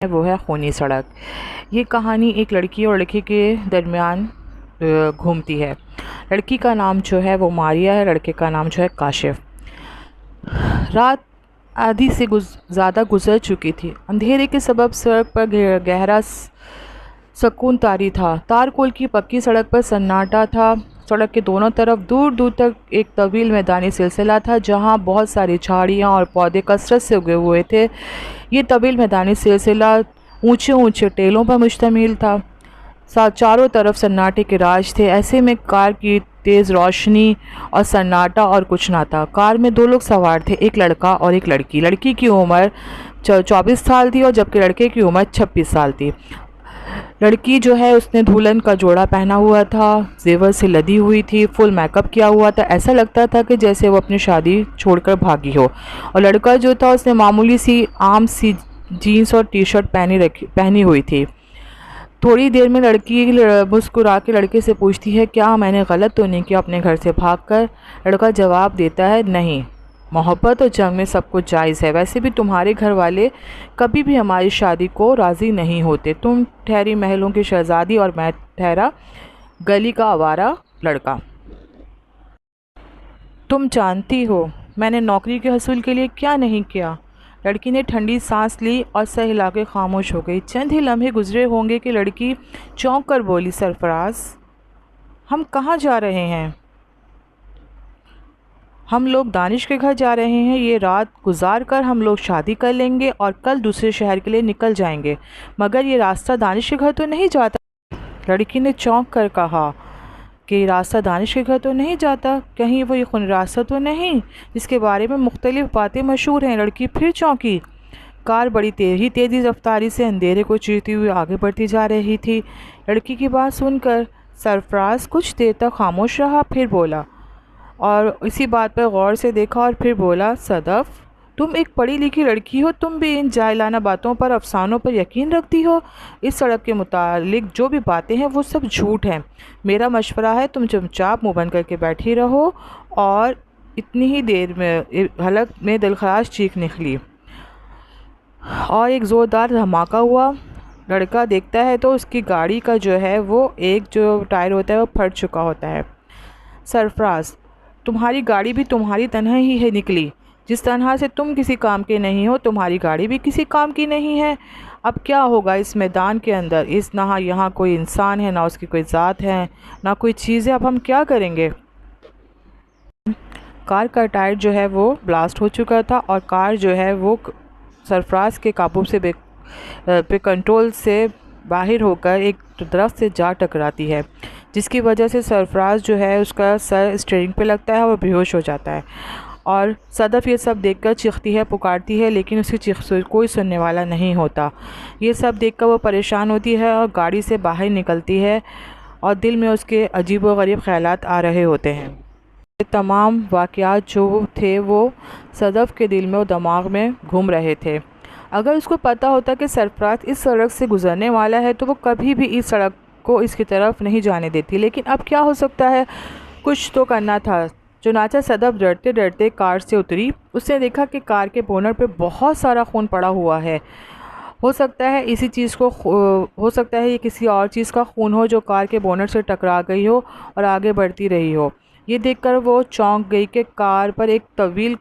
وہ ہے خونی سڑک۔ یہ کہانی ایک لڑکی اور لڑکے کے درمیان گھومتی ہے۔ لڑکی کا نام جو ہے وہ ماریا ہے، لڑکے کا نام جو ہے کاشف۔ رات آدھی سے زیادہ گزر چکی تھی۔ اندھیرے کے سبب سڑک پر گہرا سکون طاری تھا۔ تارکول کی پکی سڑک پر سناٹا تھا۔ سڑک کے دونوں طرف دور دور تک ایک طویل میدانی سلسلہ تھا جہاں بہت ساری جھاڑیاں اور پودے کثرت سے اگے ہوئے تھے۔ یہ طویل میدانی سلسلہ اونچے اونچے ٹیلوں پر مشتمل تھا۔ چاروں طرف سناٹے کے راج تھے۔ ایسے میں کار کی تیز روشنی اور سناٹا اور کچھ نہ تھا۔ کار میں دو لوگ سوار تھے، ایک لڑکا اور ایک لڑکی۔ لڑکی کی عمر 24 سال تھی اور جبکہ لڑکے کی عمر 26 سال تھی۔ لڑکی جو ہے اس نے دلہن کا جوڑا پہنا ہوا تھا، زیور سے لدی ہوئی تھی، فل میک اپ کیا ہوا تھا۔ ایسا لگتا تھا کہ جیسے وہ اپنی شادی چھوڑ کر بھاگی ہو۔ اور لڑکا جو تھا اس نے معمولی سی عام سی جینس اور ٹی شرٹ پہنی ہوئی تھی۔ تھوڑی دیر میں لڑکی مسکرا کے لڑکے سے پوچھتی ہے، کیا میں نے غلط تو نہیں کیا اپنے گھر سے بھاگ کر؟ لڑکا جواب دیتا ہے، نہیں، محبت اور جنگ میں سب کچھ جائز ہے۔ ویسے بھی تمہارے گھر والے کبھی بھی ہماری شادی کو راضی نہیں ہوتے۔ تم ٹھہری محلوں کی شہزادی اور میں ٹھہرا گلی کا آوارہ لڑکا۔ تم جانتی ہو میں نے نوکری کے حصول کے لیے کیا نہیں کیا؟ لڑکی نے ٹھنڈی سانس لی اور سر ہلا کے خاموش ہو گئی۔ چند ہی لمحے گزرے ہوں گے کہ لڑکی چونک کر بولی، سرفراز، ہم کہاں جا رہے ہیں؟ ہم لوگ دانش کے گھر جا رہے ہیں۔ یہ رات گزار کر ہم لوگ شادی کر لیں گے اور کل دوسرے شہر کے لیے نکل جائیں گے۔ مگر یہ راستہ دانش کے گھر تو نہیں جاتا؟ لڑکی نے چونک کر کہا کہ یہ راستہ دانش کے گھر تو نہیں جاتا، کہیں وہ یہ خون راستہ تو نہیں جس کے بارے میں مختلف باتیں مشہور ہیں؟ لڑکی پھر چونکی۔ کار بڑی تیزی رفتاری سے اندھیرے کو چیرتی ہوئی آگے بڑھتی جا رہی تھی۔ لڑکی کی بات سن کر سرفراز کچھ دیر تک خاموش رہا، پھر بولا اور اسی بات پر غور سے دیکھا اور پھر بولا، صدف، تم ایک پڑھی لکھی لڑکی ہو، تم بھی ان جاہلانہ باتوں پر، افسانوں پر یقین رکھتی ہو؟ اس سڑک کے متعلق جو بھی باتیں ہیں وہ سب جھوٹ ہیں۔ میرا مشورہ ہے تم چپ چاپ منہ بند کر کے بیٹھی رہو۔ اور اتنی ہی دیر میں حلق میں دلخراش چیخ نکلی اور ایک زوردار دھماکہ ہوا۔ لڑکا دیکھتا ہے تو اس کی گاڑی کا جو ہے وہ ایک جو ٹائر ہوتا ہے وہ پھٹ چکا ہوتا ہے۔ سرفراز، تمہاری گاڑی بھی تمہاری طرح ہی ہے نکلی۔ جس طرح سے تم کسی کام کے نہیں ہو، تمہاری گاڑی بھی کسی کام کی نہیں ہے۔ اب کیا ہوگا اس میدان کے اندر؟ نہ یہاں کوئی انسان ہے، نہ اس کی کوئی ذات ہے، نہ کوئی چیز ہے۔ اب ہم کیا کریں گے؟ کار کا ٹائر جو ہے وہ بلاسٹ ہو چکا تھا اور کار جو ہے وہ سرفراز کے قابو سے بے کنٹرول سے باہر ہو کر ایک درخت سے جا ٹکراتی ہے، جس کی وجہ سے سرفراز جو ہے اس کا سر اسٹیئرنگ پہ لگتا ہے اور بے ہوش ہو جاتا ہے۔ اور صدف یہ سب دیکھ کر چیختی ہے، پکارتی ہے، لیکن اس کی چیخ سے کوئی سننے والا نہیں ہوتا۔ یہ سب دیکھ کر وہ پریشان ہوتی ہے اور گاڑی سے باہر نکلتی ہے اور دل میں اس کے عجیب و غریب خیالات آ رہے ہوتے ہیں۔ یہ تمام واقعات جو تھے وہ صدف کے دل میں اور دماغ میں گھوم رہے تھے۔ اگر اس کو پتہ ہوتا کہ سرفراز اس سڑک سے گزرنے والا ہے تو وہ کبھی بھی اس سڑک کو اس کی طرف نہیں جانے دیتی، لیکن اب کیا ہو سکتا ہے؟ کچھ تو کرنا تھا۔ چنانچہ صدف ڈرتے ڈرتے کار سے اتری۔ اس نے دیکھا کہ کار کے بونٹ پہ بہت سارا خون پڑا ہوا ہے۔ ہو سکتا ہے یہ کسی اور چیز کا خون ہو جو کار کے بونٹ سے ٹکرا گئی ہو اور آگے بڑھتی رہی ہو۔ یہ دیکھ کر وہ چونک گئی کہ کار پر ایک طویل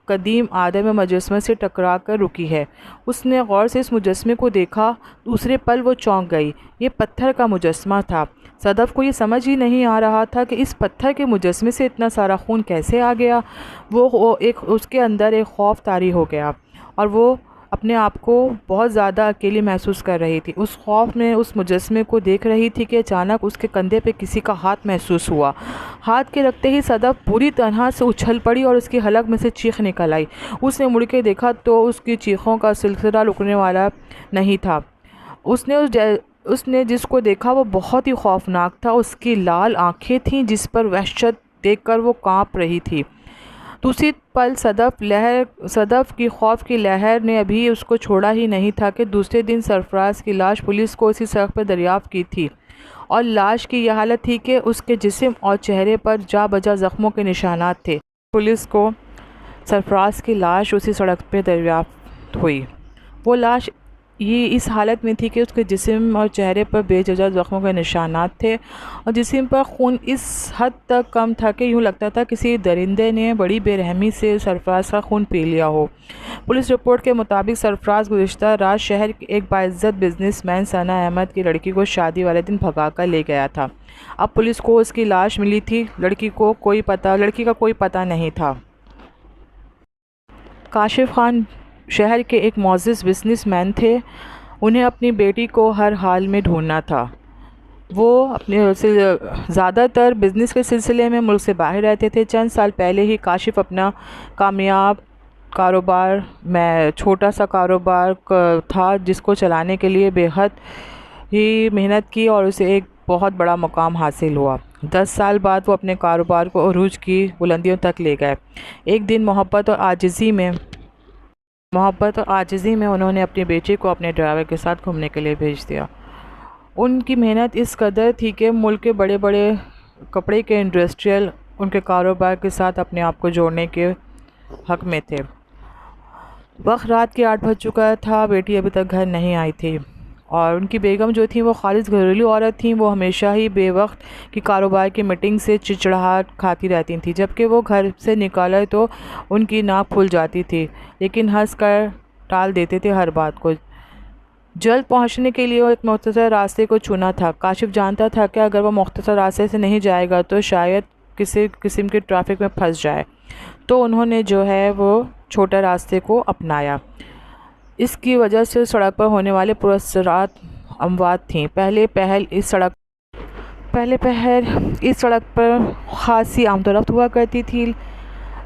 قدیم آدم مجسمے سے ٹکرا کر رکی ہے۔ اس نے غور سے اس مجسمے کو دیکھا، دوسرے پل وہ چونک گئی۔ یہ پتھر کا مجسمہ تھا۔ صدف کو یہ سمجھ ہی نہیں آ رہا تھا کہ اس پتھر کے مجسمے سے اتنا سارا خون کیسے آ گیا۔ اس کے اندر ایک خوف طاری ہو گیا اور وہ اپنے آپ کو بہت زیادہ اکیلی محسوس کر رہی تھی۔ اس خوف میں اس مجسمے کو دیکھ رہی تھی کہ اچانک اس کے کندھے پہ کسی کا ہاتھ محسوس ہوا۔ ہاتھ کے لگتے ہی صدف پوری طرح سے اچھل پڑی اور اس کی حلق میں سے چیخ نکل آئی۔ اس نے مڑ کے دیکھا تو اس کی چیخوں کا سلسلہ رکنے والا نہیں تھا۔ اس نے جس کو دیکھا وہ بہت ہی خوفناک تھا۔ اس کی لال آنکھیں تھیں جس پر وحشت دیکھ کر وہ کانپ رہی تھی۔ دوسری پل صدف کی خوف کی لہر نے ابھی اس کو چھوڑا ہی نہیں تھا کہ دوسرے دن سرفراز کی لاش پولیس کو اسی سڑک پر دریافت کی تھی اور لاش کی یہ حالت تھی کہ اس کے جسم اور چہرے پر جا بجا زخموں کے نشانات تھے۔ پولیس کو سرفراز کی لاش اسی سڑک پہ دریافت ہوئی۔ وہ لاش یہ اس حالت میں تھی کہ اس کے جسم اور چہرے پر بے وجہ زخموں کے نشانات تھے اور جسم پر خون اس حد تک کم تھا کہ یوں لگتا تھا کسی درندے نے بڑی بے رحمی سے سرفراز کا خون پی لیا ہو۔ پولیس رپورٹ کے مطابق سرفراز گزشتہ رات شہر کے ایک باعزت بزنس مین ثنا احمد کی لڑکی کو شادی والے دن بھگا کر لے گیا تھا۔ اب پولیس کو اس کی لاش ملی تھی، لڑکی کا کوئی پتہ نہیں تھا۔ کاشف خان شہر کے ایک معزز بزنس مین تھے، انہیں اپنی بیٹی کو ہر حال میں ڈھونڈنا تھا۔ وہ زیادہ تر بزنس کے سلسلے میں ملک سے باہر رہتے تھے۔ چند سال پہلے ہی کاشف اپنا کامیاب کاروبار میں چھوٹا سا کاروبار تھا جس کو چلانے کے لیے بے حد ہی محنت کی اور اسے ایک بہت بڑا مقام حاصل ہوا۔ 10 سال بعد وہ اپنے کاروبار کو عروج کی بلندیوں تک لے گئے۔ ایک دن محبت اور عاجزی میں انہوں نے اپنی بیٹی کو اپنے ڈرائیور کے ساتھ گھومنے کے لیے بھیج دیا۔ ان کی محنت اس قدر تھی کہ ملک کے بڑے بڑے کپڑے کے انڈسٹریل ان کے کاروبار کے ساتھ اپنے آپ کو جوڑنے کے حق میں تھے۔ وقت رات کے 8 بج چکا تھا، بیٹی ابھی تک گھر نہیں آئی تھی اور ان کی بیگم جو تھی وہ خالص گھریلو عورت تھیں۔ وہ ہمیشہ ہی بے وقت کی کاروبار کی میٹنگ سے چڑچڑاہٹ کھاتی رہتی تھیں۔ جب کہ وہ گھر سے نکالے تو ان کی ناک پھول جاتی تھی، لیکن ہنس کر ٹال دیتے تھے ہر بات کو۔ جلد پہنچنے کے لیے وہ ایک مختصر راستے کو چنا تھا۔ کاشف جانتا تھا کہ اگر وہ مختصر راستے سے نہیں جائے گا تو شاید کسی قسم کی ٹریفک میں پھنس جائے، تو انہوں نے وہ چھوٹا راستے کو اپنایا۔ اس کی وجہ سے سڑک پر ہونے والے پراسرات اموات تھیں۔ پہلے پہر اس سڑک پر خاصی آمد و رفت ہوا کرتی تھی۔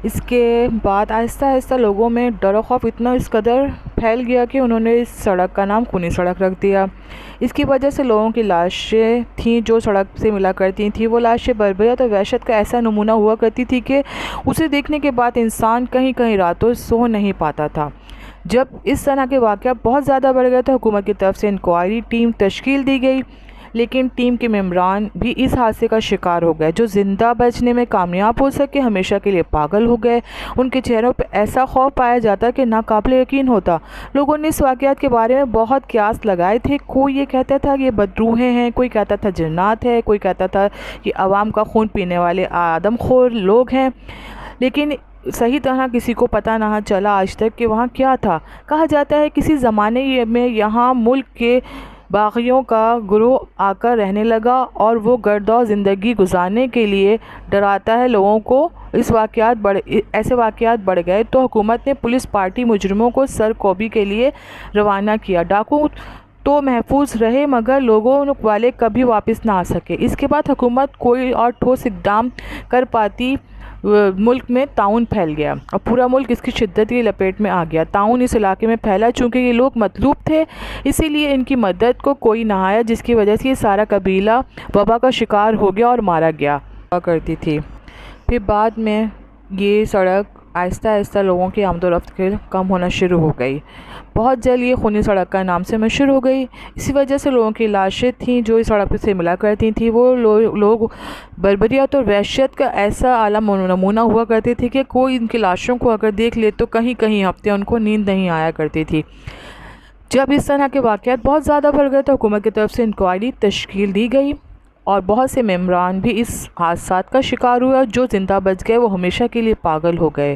اس کے بعد آہستہ آہستہ لوگوں میں ڈر و خوف اتنا اس قدر پھیل گیا کہ انہوں نے اس سڑک کا نام خونی سڑک رکھ دیا۔ اس کی وجہ سے لوگوں کی لاشیں تھیں جو سڑک سے ملا کرتی تھیں، وہ لاشیں بربریت اور وحشت کا ایسا نمونہ ہوا کرتی تھی کہ اسے دیکھنے کے بعد انسان کہیں راتوں سو نہیں پاتا تھا۔ جب اس طرح کے واقعات بہت زیادہ بڑھ گئے تو حکومت کی طرف سے انکوائری ٹیم تشکیل دی گئی، لیکن ٹیم کے ممبران بھی اس حادثے کا شکار ہو گئے۔ جو زندہ بچنے میں کامیاب ہو سکے ہمیشہ کے لیے پاگل ہو گئے۔ ان کے چہروں پہ ایسا خوف پایا جاتا کہ ناقابل یقین ہوتا۔ لوگوں نے اس واقعات کے بارے میں بہت قیاس لگائے تھے۔ کوئی یہ کہتا تھا کہ یہ بدروحیں ہیں، کوئی کہتا تھا جنات ہے، کوئی کہتا تھا کہ عوام کا خون پینے والے آدم خور لوگ ہیں، لیکن صحیح طرح کسی کو پتہ نہ چلا آج تک کہ وہاں کیا تھا۔ کہا جاتا ہے کسی زمانے میں یہاں ملک کے باغیوں کا گروہ آ کر رہنے لگا اور وہ گردور زندگی گزارنے کے لیے ڈراتا ہے لوگوں کو۔ ایسے واقعات بڑھ گئے تو حکومت نے پولیس پارٹی مجرموں کو سرکوبی کے لیے روانہ کیا۔ ڈاکو تو محفوظ رہے مگر لوگوں والے کبھی واپس نہ آ سکے۔ اس کے بعد حکومت کوئی اور ٹھوس اقدام کر پاتی، ملک میں طاعون پھیل گیا اور پورا ملک اس کی شدت کی لپیٹ میں آ گیا۔ طاعون اس علاقے میں پھیلا چونکہ یہ لوگ مطلوب تھے، اسی لیے ان کی مدد کو کوئی نہ آیا، جس کی وجہ سے یہ سارا قبیلہ وبا کا شکار ہو گیا اور مارا گیا کرتی تھی۔ پھر بعد میں یہ سڑک آہستہ آہستہ لوگوں کی آمد و رفت کے کم ہونا شروع ہو گئی۔ بہت جلد یہ خونی سڑک کا نام سے مشہور ہو گئی۔ اسی وجہ سے لوگوں کی لاشیں تھیں جو اس سڑک سے ملا کرتی تھیں، وہ لوگ بربریت اور وحشت کا ایسا اعلیٰ نمونہ ہوا کرتے تھے کہ کوئی ان کی لاشوں کو اگر دیکھ لے تو کہیں ہفتے ان کو نیند نہیں آیا کرتی تھی۔ جب اس طرح کے واقعات بہت زیادہ بڑھ گئے تو حکومت کی طرف سے انکوائری تشکیل دی گئی اور بہت سے ممبران بھی اس حادثات کا شکار ہوئے اور جو زندہ بچ گئے وہ ہمیشہ کے لیے پاگل ہو گئے۔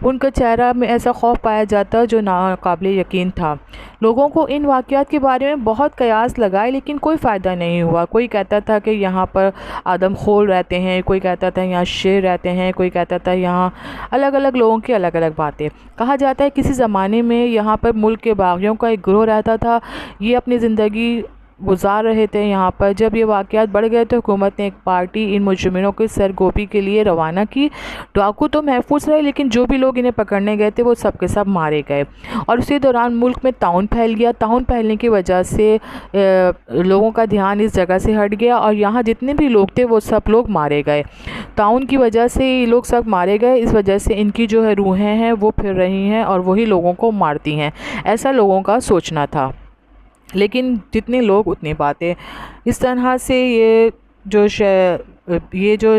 ان کا چہرہ میں ایسا خوف پایا جاتا جو ناقابل یقین تھا۔ لوگوں کو ان واقعات کے بارے میں بہت قیاس لگائے لیکن کوئی فائدہ نہیں ہوا۔ کوئی کہتا تھا کہ یہاں پر آدم خور رہتے ہیں، کوئی کہتا تھا یہاں شیر رہتے ہیں، کوئی کہتا تھا یہاں الگ الگ لوگوں کی الگ الگ باتیں۔ کہا جاتا ہے کسی زمانے میں یہاں پر ملک کے باغیوں کا ایک گروہ رہتا تھا، یہ اپنی زندگی گزار رہے تھے یہاں پر۔ جب یہ واقعات بڑھ گئے تو حکومت نے ایک پارٹی ان مجرمینوں کی سرگوبی کے لیے روانہ کی۔ ڈاکو تو محفوظ رہے لیکن جو بھی لوگ انہیں پکڑنے گئے تھے وہ سب کے سب مارے گئے اور اسی دوران ملک میں طاعون پھیل گیا۔ طاعون پھیلنے کی وجہ سے لوگوں کا دھیان اس جگہ سے ہٹ گیا اور یہاں جتنے بھی لوگ تھے وہ سب لوگ مارے گئے۔ طاعون کی وجہ سے یہ لوگ سب مارے گئے، اس وجہ سے ان کی روحیں ہیں وہ پھر رہی ہیں اور وہی لوگوں کو مارتی ہیں، ایسا لوگوں کا سوچنا تھا۔ لیکن جتنے لوگ اتنی باتیں، اس طرح سے یہ جو یہ جو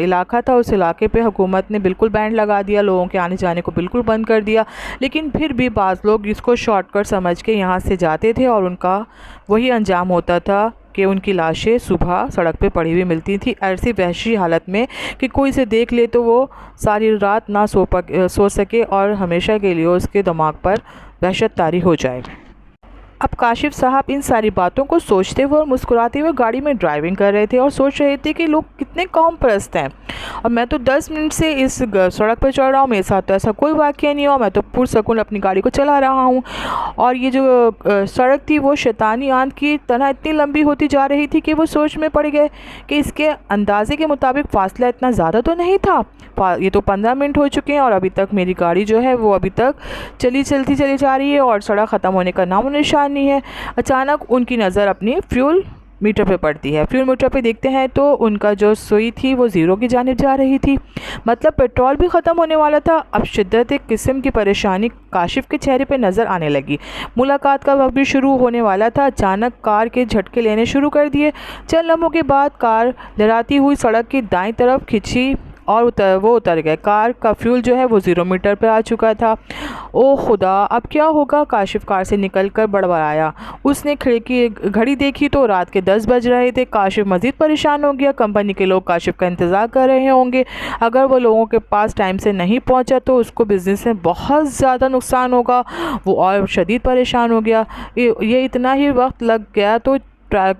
علاقہ تھا اس علاقے پہ حکومت نے بالکل بینڈ لگا دیا، لوگوں کے آنے جانے کو بالکل بند کر دیا، لیکن پھر بھی بعض لوگ اس کو شارٹ کٹ سمجھ کے یہاں سے جاتے تھے اور ان کا وہی انجام ہوتا تھا کہ ان کی لاشیں صبح سڑک پہ پڑی ہوئی ملتی تھیں، ایسی وحشی حالت میں کہ کوئی اسے دیکھ لے تو وہ ساری رات نہ سو سکے اور ہمیشہ کے لیے اس کے دماغ پر وحشت طاری ہو جائے۔ اب کاشف صاحب ان ساری باتوں کو سوچتے ہوئے اور مسکراتے ہوئے گاڑی میں ڈرائیونگ کر رہے تھے اور سوچ رہے تھے کہ لوگ کتنے قوم پرست ہیں، اور میں تو 10 منٹ سے اس سڑک پہ چڑھ رہا ہوں، میرے ساتھ تو ایسا کوئی واقعہ نہیں ہوا، میں تو پرسکون اپنی گاڑی کو چلا رہا ہوں، اور یہ جو سڑک تھی وہ شیطانی آنت کی طرح اتنی لمبی ہوتی جا رہی تھی کہ وہ سوچ میں پڑ گئے کہ اس کے اندازے کے مطابق فاصلہ اتنا زیادہ تو نہیں تھا، یہ تو 15 منٹ ہو چکے ہیں اور ابھی تک میری گاڑی جو ہے وہ ابھی تک چلتی جا رہی ہے اور سڑک ختم ہونے کا نام و نشان نہیں ہے۔ اچانک ان کی نظر اپنی فیول میٹر پہ پڑتی ہے، فیول میٹر پہ دیکھتے ہیں تو ان کا جو سوئی تھی وہ 0 کی جانب جا رہی تھی، مطلب پیٹرول بھی ختم ہونے والا تھا۔ اب شدت ایک قسم کی پریشانی کاشف کے چہرے پہ نظر آنے لگی، ملاقات کا وقت بھی شروع ہونے والا تھا۔ اچانک کار کے جھٹکے لینے شروع کر دیے، چند لمحوں کے بعد کار لہراتی ہوئی سڑک کی دائیں طرف کھنچی اور وہ اتر گئے۔ کار کا فیول جو ہے وہ 0 میٹر پہ آ چکا تھا۔ او خدا، اب کیا ہوگا؟ کاشف کار سے نکل کر بڑبڑایا۔ اس نے گھڑی دیکھی تو رات کے 10 بج رہے تھے۔ کاشف مزید پریشان ہو گیا، کمپنی کے لوگ کاشف کا انتظار کر رہے ہوں گے، اگر وہ لوگوں کے پاس ٹائم سے نہیں پہنچا تو اس کو بزنس میں بہت زیادہ نقصان ہوگا۔ وہ اور شدید پریشان ہو گیا، یہ اتنا ہی وقت لگ گیا تو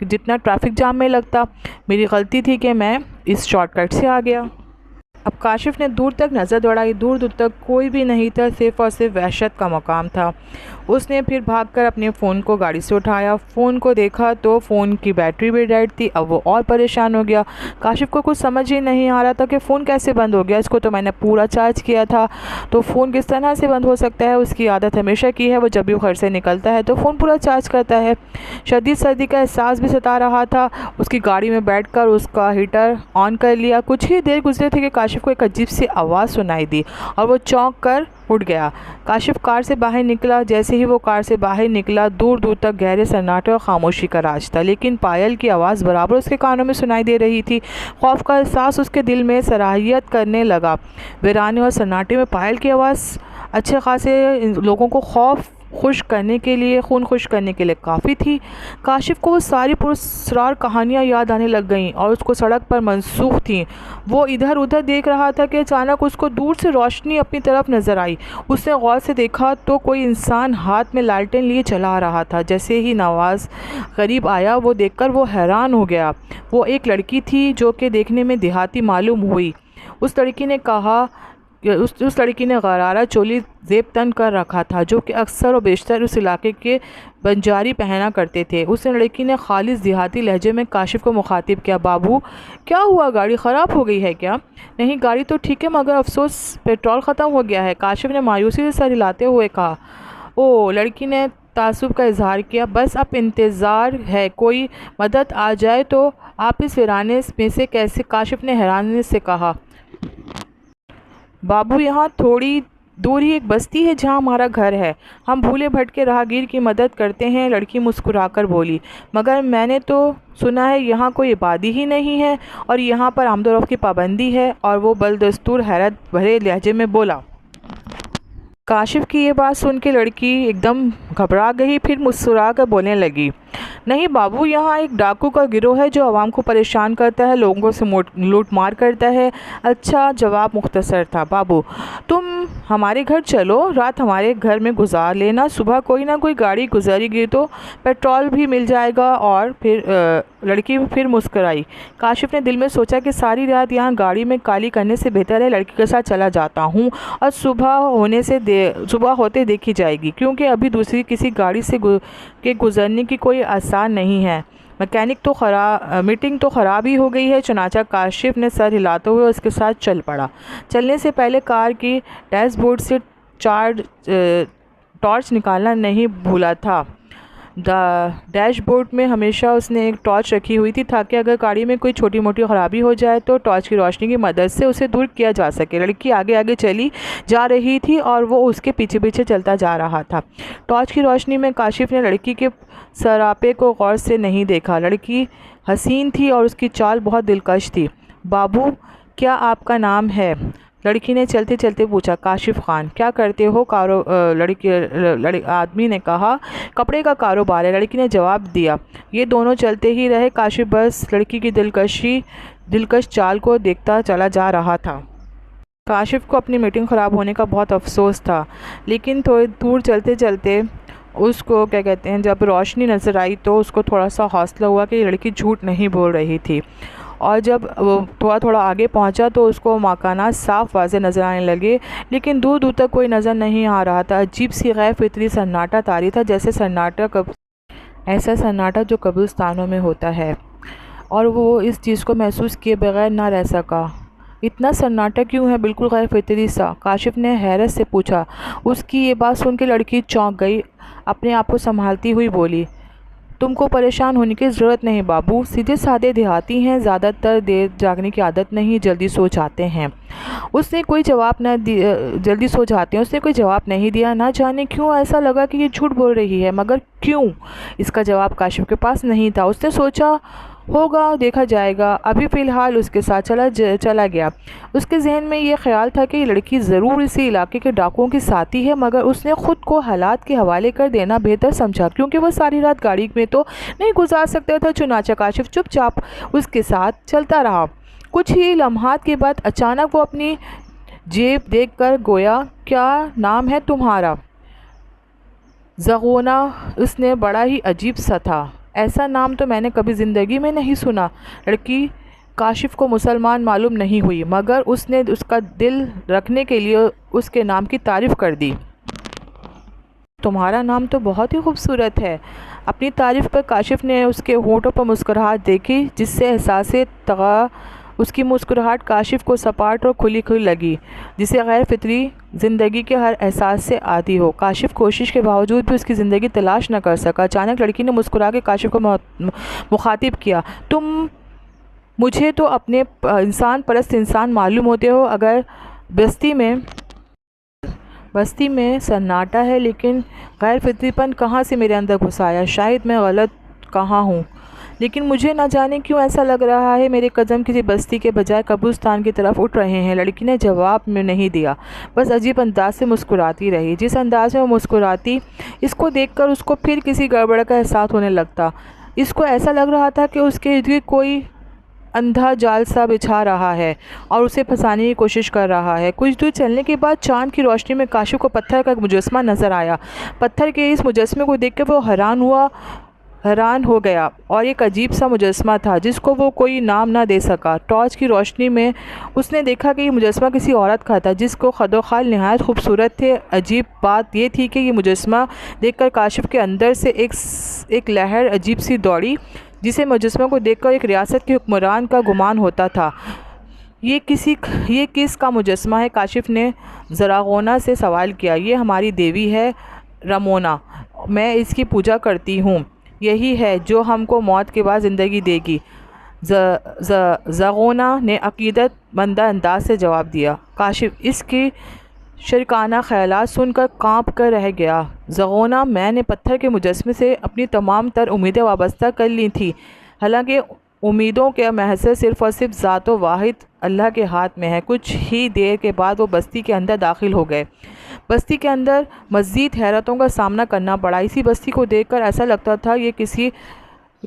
جتنا ٹریفک جام میں لگتا، میری غلطی تھی کہ میں اس شارٹ کٹ سے آ گیا۔ اب کاشف نے دور تک نظر دوڑائی، دور تک کوئی بھی نہیں تھا، صرف اور صرف وحشت کا مقام تھا۔ اس نے پھر بھاگ کر اپنے فون کو گاڑی سے اٹھایا، فون کو دیکھا تو فون کی بیٹری بھی ڈیڈ تھی۔ اب وہ اور پریشان ہو گیا، کاشف کو کچھ سمجھ ہی نہیں آ رہا تھا کہ فون کیسے بند ہو گیا، اس کو تو میں نے پورا چارج کیا تھا، تو فون کس طرح سے بند ہو سکتا ہے؟ اس کی عادت ہمیشہ کی ہے، وہ جب بھی گھر سے نکلتا ہے تو فون پورا چارج کرتا ہے۔ شدید سردی کا احساس بھی ستا رہا تھا، اس کی گاڑی میں بیٹھ کر اس کا ہیٹر آن کر لیا۔ کچھ ہی دیر گزرے تھے کہ کاشف کو ایک عجیب سی آواز سنائی دی اور وہ چونک کر اٹھ گیا۔ کاشف کار سے باہر نکلا، جیسے ہی وہ کار سے باہر نکلا دور تک گہرے سناٹے اور خاموشی کا راج تھا، لیکن پائل کی آواز برابر اس کے کانوں میں سنائی دے رہی تھی۔ خوف کا احساس اس کے دل میں سرایت کرنے لگا۔ ویرانے اور سناٹے میں پائل کی آواز اچھے خاصے لوگوں کو خون خشک کرنے کے لیے کافی تھی۔ کاشف کو وہ ساری پراسرار کہانیاں یاد آنے لگ گئیں اور اس کو سڑک پر منسوخ تھیں۔ وہ ادھر ادھر دیکھ رہا تھا کہ اچانک اس کو دور سے روشنی اپنی طرف نظر آئی۔ اس نے غور سے دیکھا تو کوئی انسان ہاتھ میں لالٹین لیے چلا رہا تھا۔ جیسے ہی نواز قریب آیا وہ دیکھ کر وہ حیران ہو گیا۔ وہ ایک لڑکی تھی جو کہ دیکھنے میں دیہاتی معلوم ہوئی۔ اس لڑکی نے غرارہ چولی زیب تن کر رکھا تھا، جو کہ اکثر و بیشتر اس علاقے کے بنجاری پہنا کرتے تھے۔ اس لڑکی نے خالص دیہاتی لہجے میں کاشف کو مخاطب کیا، بابو کیا ہوا، گاڑی خراب ہو گئی ہے کیا؟ نہیں، گاڑی تو ٹھیک ہے مگر افسوس پیٹرول ختم ہو گیا ہے، کاشف نے مایوسی سے سر ہلاتے ہوئے کہا۔ او، لڑکی نے تعصب کا اظہار کیا، بس اب انتظار ہے کوئی مدد آ جائے تو آپ اس ویرانے میں سے کیسے؟ کاشف نے حیرانی سے کہا۔ بابو، یہاں تھوڑی دور ہی ایک بستی ہے جہاں ہمارا گھر ہے، ہم بھولے بھٹکے راہگیر کی مدد کرتے ہیں، لڑکی مسکرا کر بولی۔ مگر میں نے تو سنا ہے یہاں کوئی آبادی ہی نہیں ہے اور یہاں پر آمد و رفت کی پابندی ہے، اور وہ بدستور حیرت بھرے لہجے میں بولا۔ کاشف کی یہ بات سن کے لڑکی ایک دم گھبرا گئی، پھر مسکرا کر بولنے لگی، نہیں بابو، یہاں ایک ڈاکو کا گروہ ہے جو عوام کو پریشان کرتا ہے، لوگوں سے لوٹ مار کرتا ہے۔ اچھا، جواب مختصر تھا۔ بابو، تم ہمارے گھر چلو، رات ہمارے گھر میں گزار لینا، صبح کوئی نہ کوئی گاڑی گزری گی تو پیٹرول بھی مل جائے گا۔ اور پھر لڑکی پھر مسکرائی۔ کاشف نے دل میں سوچا کہ ساری رات یہاں گاڑی میں کالی کرنے سے بہتر ہے لڑکی کے ساتھ چلا جاتا ہوں اور صبح ہوتے دیکھی جائے گی، کیونکہ ابھی دوسری کسی گاڑی سے گزرنے کی کوئی آثار نہیں ہے۔ میٹنگ تو خراب ہی ہو گئی ہے۔ چنانچہ کاشف نے سر ہلاتے ہوئے اس کے ساتھ چل پڑا۔ چلنے سے پہلے کار کی ڈیش بورڈ سے ٹارچ نکالنا نہیں بھولا تھا۔ ڈیش بورڈ میں ہمیشہ اس نے ایک ٹارچ رکھی ہوئی تھی تاکہ اگر گاڑی میں کوئی چھوٹی موٹی خرابی ہو جائے تو ٹارچ کی روشنی کی مدد سے اسے دور کیا جا سکے۔ لڑکی آگے چلی جا رہی تھی اور وہ اس کے پیچھے چلتا جا رہا تھا۔ ٹارچ کی روشنی میں کاشف نے لڑکی کے سراپے کو غور سے نہیں دیکھا۔ لڑکی حسین تھی اور اس کی چال بہت دلکش تھی۔ بابو کیا آپ کا نام ہے؟ لڑکی نے چلتے چلتے پوچھا۔ کاشف خان۔ کیا کرتے ہو؟ آدمی نے کہا۔ کپڑے کا کاروبار ہے، لڑکی نے جواب دیا۔ یہ دونوں چلتے ہی رہے۔ کاشف بس لڑکی کی دلکش چال کو دیکھتا چلا جا رہا تھا۔ کاشف کو اپنی میٹنگ خراب ہونے کا بہت افسوس تھا، لیکن تھوڑی دور چلتے چلتے اس کو جب روشنی نظر آئی تو اس کو تھوڑا سا حوصلہ ہوا کہ یہ لڑکی جھوٹ نہیں بول رہی تھی، اور جب وہ تھوڑا آگے پہنچا تو اس کو مکانات صاف واضح نظر آنے لگے، لیکن دور دور تک کوئی نظر نہیں آ رہا تھا۔ عجیب سی غیر فطری سناٹا طاری تھا، جیسے ایسا سناٹا جو قبرستانوں میں ہوتا ہے، اور وہ اس چیز کو محسوس کیے بغیر نہ رہ سکا۔ اتنا سناٹا کیوں ہے؟ بالکل غیر فطری سا، کاشف نے حیرت سے پوچھا۔ اس کی یہ بات سن کے لڑکی چونک گئی، اپنے آپ کو سنبھالتی ہوئی بولی، تم کو پریشان ہونے کی ضرورت نہیں بابو، سیدھے سادے دیہاتی ہیں، زیادہ تر دیر جاگنے کی عادت نہیں، جلدی سو جاتے ہیں۔ اس نے کوئی جواب نہیں دیا۔ نہ جانے کیوں ایسا لگا کہ یہ جھوٹ بول رہی ہے، مگر کیوں؟ اس کا جواب کاشف کے پاس نہیں تھا۔ اس نے سوچا ہوگا، دیکھا جائے گا، ابھی فی الحال اس کے ساتھ چلا گیا۔ اس کے ذہن میں یہ خیال تھا کہ یہ لڑکی ضرور اسی علاقے کے ڈاکوؤں کی ساتھی ہے، مگر اس نے خود کو حالات کے حوالے کر دینا بہتر سمجھا، کیونکہ وہ ساری رات گاڑی میں تو نہیں گزار سکتا تھا۔ چنانچہ کاشف چپ چاپ اس کے ساتھ چلتا رہا۔ کچھ ہی لمحات کے بعد اچانک وہ اپنی جیب دیکھ کر گویا، کیا نام ہے تمہارا؟ زغونہ۔ اس نے بڑا ہی عجیب سا تھا، ایسا نام تو میں نے کبھی زندگی میں نہیں سنا۔ لڑکی کاشف کو مسلمان معلوم نہیں ہوئی، مگر اس نے اس کا دل رکھنے کے لیے اس کے نام کی تعریف کر دی۔ تمہارا نام تو بہت ہی خوبصورت ہے۔ اپنی تعریف پر کاشف نے اس کے ہونٹوں پر مسکراہٹ دیکھی، جس سے احساس اس کی مسکراہٹ کاشف کو سپاٹ اور کھلی لگی، جسے غیر فطری زندگی کے ہر احساس سے عادی ہو۔ کاشف کوشش کے باوجود بھی اس کی زندگی تلاش نہ کر سکا۔ اچانک لڑکی نے مسکرا کے کاشف کو مخاطب کیا، تم مجھے تو اپنے انسان پرست انسان معلوم ہوتے ہو۔ اگر بستی میں سناٹا ہے، لیکن غیر فطری پن کہاں سے میرے اندر گھس آیا؟ شاید میں غلط کہاں ہوں، لیکن مجھے نہ جانے کیوں ایسا لگ رہا ہے میرے قدم کسی بستی کے بجائے قبرستان کی طرف اٹھ رہے ہیں۔ لڑکی نے جواب میں نہیں دیا، بس عجیب انداز سے مسکراتی رہی۔ جس انداز میں وہ مسکراتی، اس کو دیکھ کر اس کو پھر کسی گڑبڑ کا احساس ہونے لگتا۔ اس کو ایسا لگ رہا تھا کہ اس کے ارد گرد کوئی اندھا جال سا بچھا رہا ہے اور اسے پھنسانے کی کوشش کر رہا ہے۔ کچھ دور چلنے کے بعد چاند کی روشنی میں کاشف کو پتھر کا ایک مجسمہ نظر آیا۔ پتھر کے اس مجسمے کو دیکھ کر وہ حیران ہو گیا، اور ایک عجیب سا مجسمہ تھا جس کو وہ کوئی نام نہ دے سکا۔ ٹارچ کی روشنی میں اس نے دیکھا کہ یہ مجسمہ کسی عورت کا تھا، جس کو خد و خال نہایت خوبصورت تھے۔ عجیب بات یہ تھی کہ یہ مجسمہ دیکھ کر کاشف کے اندر سے ایک لہر عجیب سی دوڑی، جسے مجسمہ کو دیکھ کر ایک ریاست کے حکمران کا گمان ہوتا تھا۔ یہ کس کا مجسمہ ہے؟ کاشف نے زراغونہ سے سوال کیا۔ یہ ہماری دیوی ہے رمونا، میں اس کی پوجا کرتی ہوں، یہی ہے جو ہم کو موت کے بعد زندگی دے گی، زغونہ نے عقیدت مندانہ انداز سے جواب دیا۔ کاشف اس کی شرکانہ خیالات سن کر کانپ کر رہ گیا۔ زغونہ، میں نے پتھر کے مجسمے سے اپنی تمام تر امیدیں وابستہ کر لی تھیں، حالانکہ امیدوں کے محصول صرف اور صرف ذات و واحد اللہ کے ہاتھ میں ہے۔ کچھ ہی دیر کے بعد وہ بستی کے اندر داخل ہو گئے۔ بستی کے اندر مزید حیرتوں کا سامنا کرنا پڑا۔ اسی بستی کو دیکھ کر ایسا لگتا تھا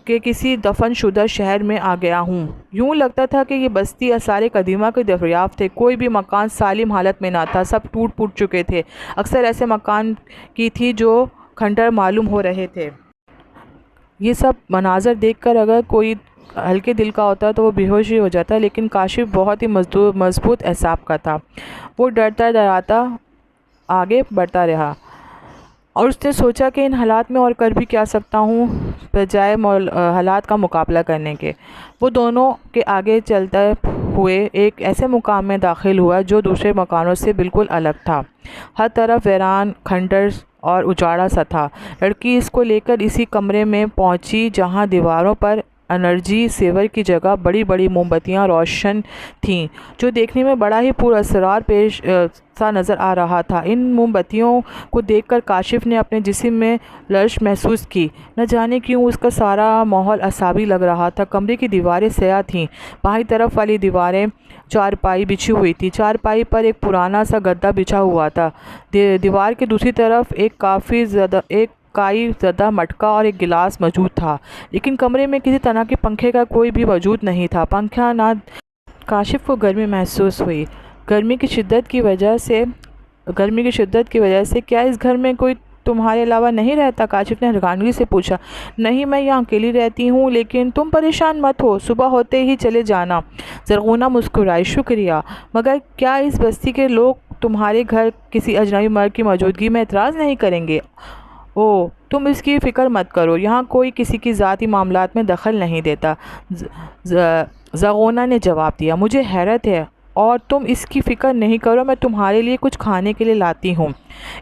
کہ کسی دفن شدہ شہر میں آ گیا ہوں۔ یوں لگتا تھا کہ یہ بستی آثار قدیمہ کی دریافت ہے۔ کوئی بھی مکان سالم حالت میں نہ تھا، سب ٹوٹ پھوٹ چکے تھے۔ اکثر ایسے مکان کی تھی جو کھنڈر معلوم ہو رہے تھے۔ یہ سب مناظر دیکھ کر اگر کوئی ہلکے دل کا ہوتا تو وہ بے ہوش ہی ہو جاتا، لیکن کاشف بہت ہی مضبوط اعصاب کا تھا۔ وہ ڈراتا آگے بڑھتا رہا، اور اس نے سوچا کہ ان حالات میں اور کر بھی کیا سکتا ہوں بجائے حالات کا مقابلہ کرنے کے۔ وہ دونوں کے آگے چلتے ہوئے ایک ایسے مقام میں داخل ہوا جو دوسرے مکانوں سے بالکل الگ تھا۔ ہر طرف ویران، کھنڈر اور اجاڑا سا تھا۔ لڑکی اس کو لے کر اسی کمرے میں پہنچی جہاں دیواروں پر انرجی سیور کی جگہ بڑی بڑی موم بتیاں روشن تھیں، جو دیکھنے میں بڑا ہی پر اسرار پیش سا نظر آ رہا تھا۔ ان موم بتیوں کو دیکھ کر کاشف نے اپنے جسم میں لرز محسوس کی۔ نہ جانے کیوں اس کا سارا ماحول اعصابی لگ رہا تھا۔ کمرے کی دیواریں سیاہ تھیں، بائیں طرف والی دیواریں چارپائی بچھی ہوئی تھی، چارپائی پر ایک پرانا سا گدا بچھا ہوا تھا۔ دیوار کے دوسری طرف ایک کائی زدہ مٹکا اور ایک گلاس موجود تھا، لیکن کمرے میں کسی طرح کے پنکھے کا کوئی بھی وجود نہیں تھا۔ پنکھا نہ کاشف کو گرمی محسوس ہوئی۔ گرمی کی شدت کی وجہ سے کیا اس گھر میں کوئی تمہارے علاوہ نہیں رہتا؟ کاشف نے حیرانگی سے پوچھا۔ نہیں، میں یہاں اکیلی رہتی ہوں، لیکن تم پریشان مت ہو، صبح ہوتے ہی چلے جانا۔ زرغونہ مسکرائی۔ شکریہ، مگر کیا اس بستی کے لوگ تمہارے گھر کسی اجنبی مرد کی موجودگی میں اعتراض نہیں کریں گے؟ اوہ، تم اس کی فکر مت کرو، یہاں کوئی کسی کی ذاتی معاملات میں دخل نہیں دیتا، زرغونہ نے جواب دیا۔ مجھے حیرت ہے، اور تم اس کی فکر نہیں کرو، میں تمہارے لیے کچھ کھانے کے لیے لاتی ہوں۔